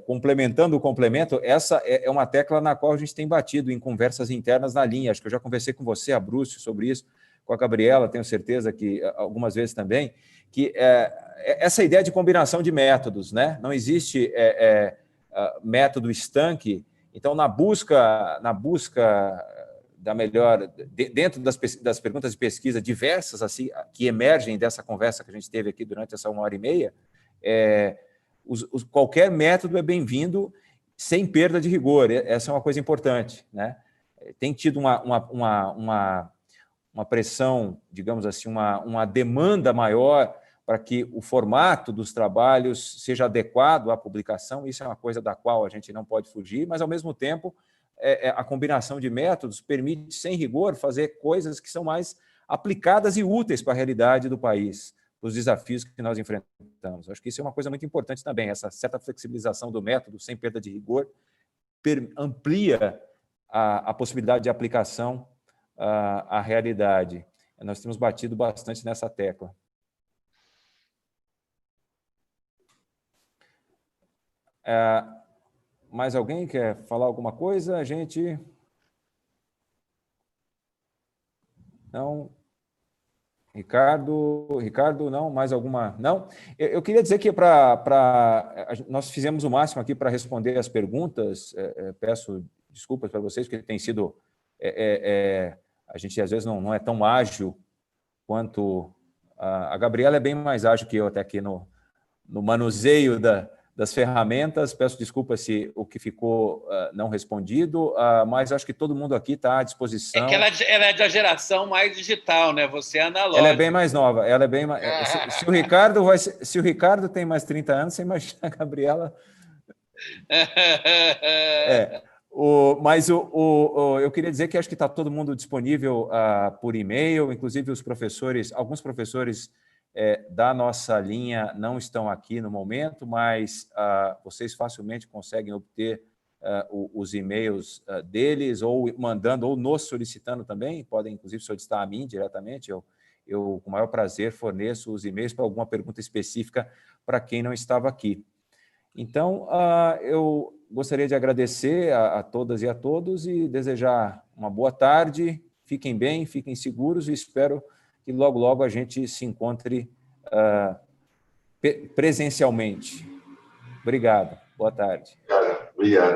Speaker 1: complementando o complemento, essa é uma tecla na qual a gente tem batido em conversas internas na linha. Acho que eu já conversei com você, Abruzzo, sobre isso, com a Gabriela, tenho certeza que algumas vezes também, que essa ideia de combinação de métodos, né? Não existe método estanque. Então, na busca da melhor, dentro das perguntas de pesquisa diversas assim, que emergem dessa conversa que a gente teve aqui durante essa 1h30, qualquer método é bem-vindo sem perda de rigor. Essa é uma coisa importante, né? Tem tido uma pressão, digamos assim, uma demanda maior para que o formato dos trabalhos seja adequado à publicação. Isso é uma coisa da qual a gente não pode fugir, mas, ao mesmo tempo, a combinação de métodos permite, sem rigor, fazer coisas que são mais aplicadas e úteis para a realidade do país, para os desafios que nós enfrentamos. Acho que isso é uma coisa muito importante também, essa certa flexibilização do método, sem perda de rigor, amplia a possibilidade de aplicação à realidade. Nós temos batido bastante nessa tecla. Mais alguém quer falar alguma coisa? A gente... Não? Ricardo, não? Mais alguma? Não? Eu queria dizer que nós fizemos o máximo aqui para responder as perguntas. Peço desculpas para vocês, porque tem sido... a gente, às vezes, não é tão ágil quanto... A Gabriela é bem mais ágil que eu até aqui no manuseio das ferramentas. Peço desculpas se o que ficou não respondido, mas acho que todo mundo aqui está à disposição.
Speaker 2: É que ela é da geração mais digital, né? Você é analógico.
Speaker 1: Ela é bem mais nova. Ela é bem mais... se o Ricardo tem mais 30 anos, você imagina a Gabriela... Mas eu queria dizer que acho que está todo mundo disponível por e-mail, inclusive os professores, alguns professores da nossa linha não estão aqui no momento, mas vocês facilmente conseguem obter os e-mails deles, ou mandando, ou nos solicitando também, podem inclusive solicitar a mim diretamente, eu com o maior prazer forneço os e-mails para alguma pergunta específica para quem não estava aqui. Então, eu gostaria de agradecer a todas e a todos e desejar uma boa tarde, fiquem bem, fiquem seguros e espero que logo, logo a gente se encontre presencialmente. Obrigado. Boa tarde.
Speaker 3: Obrigado.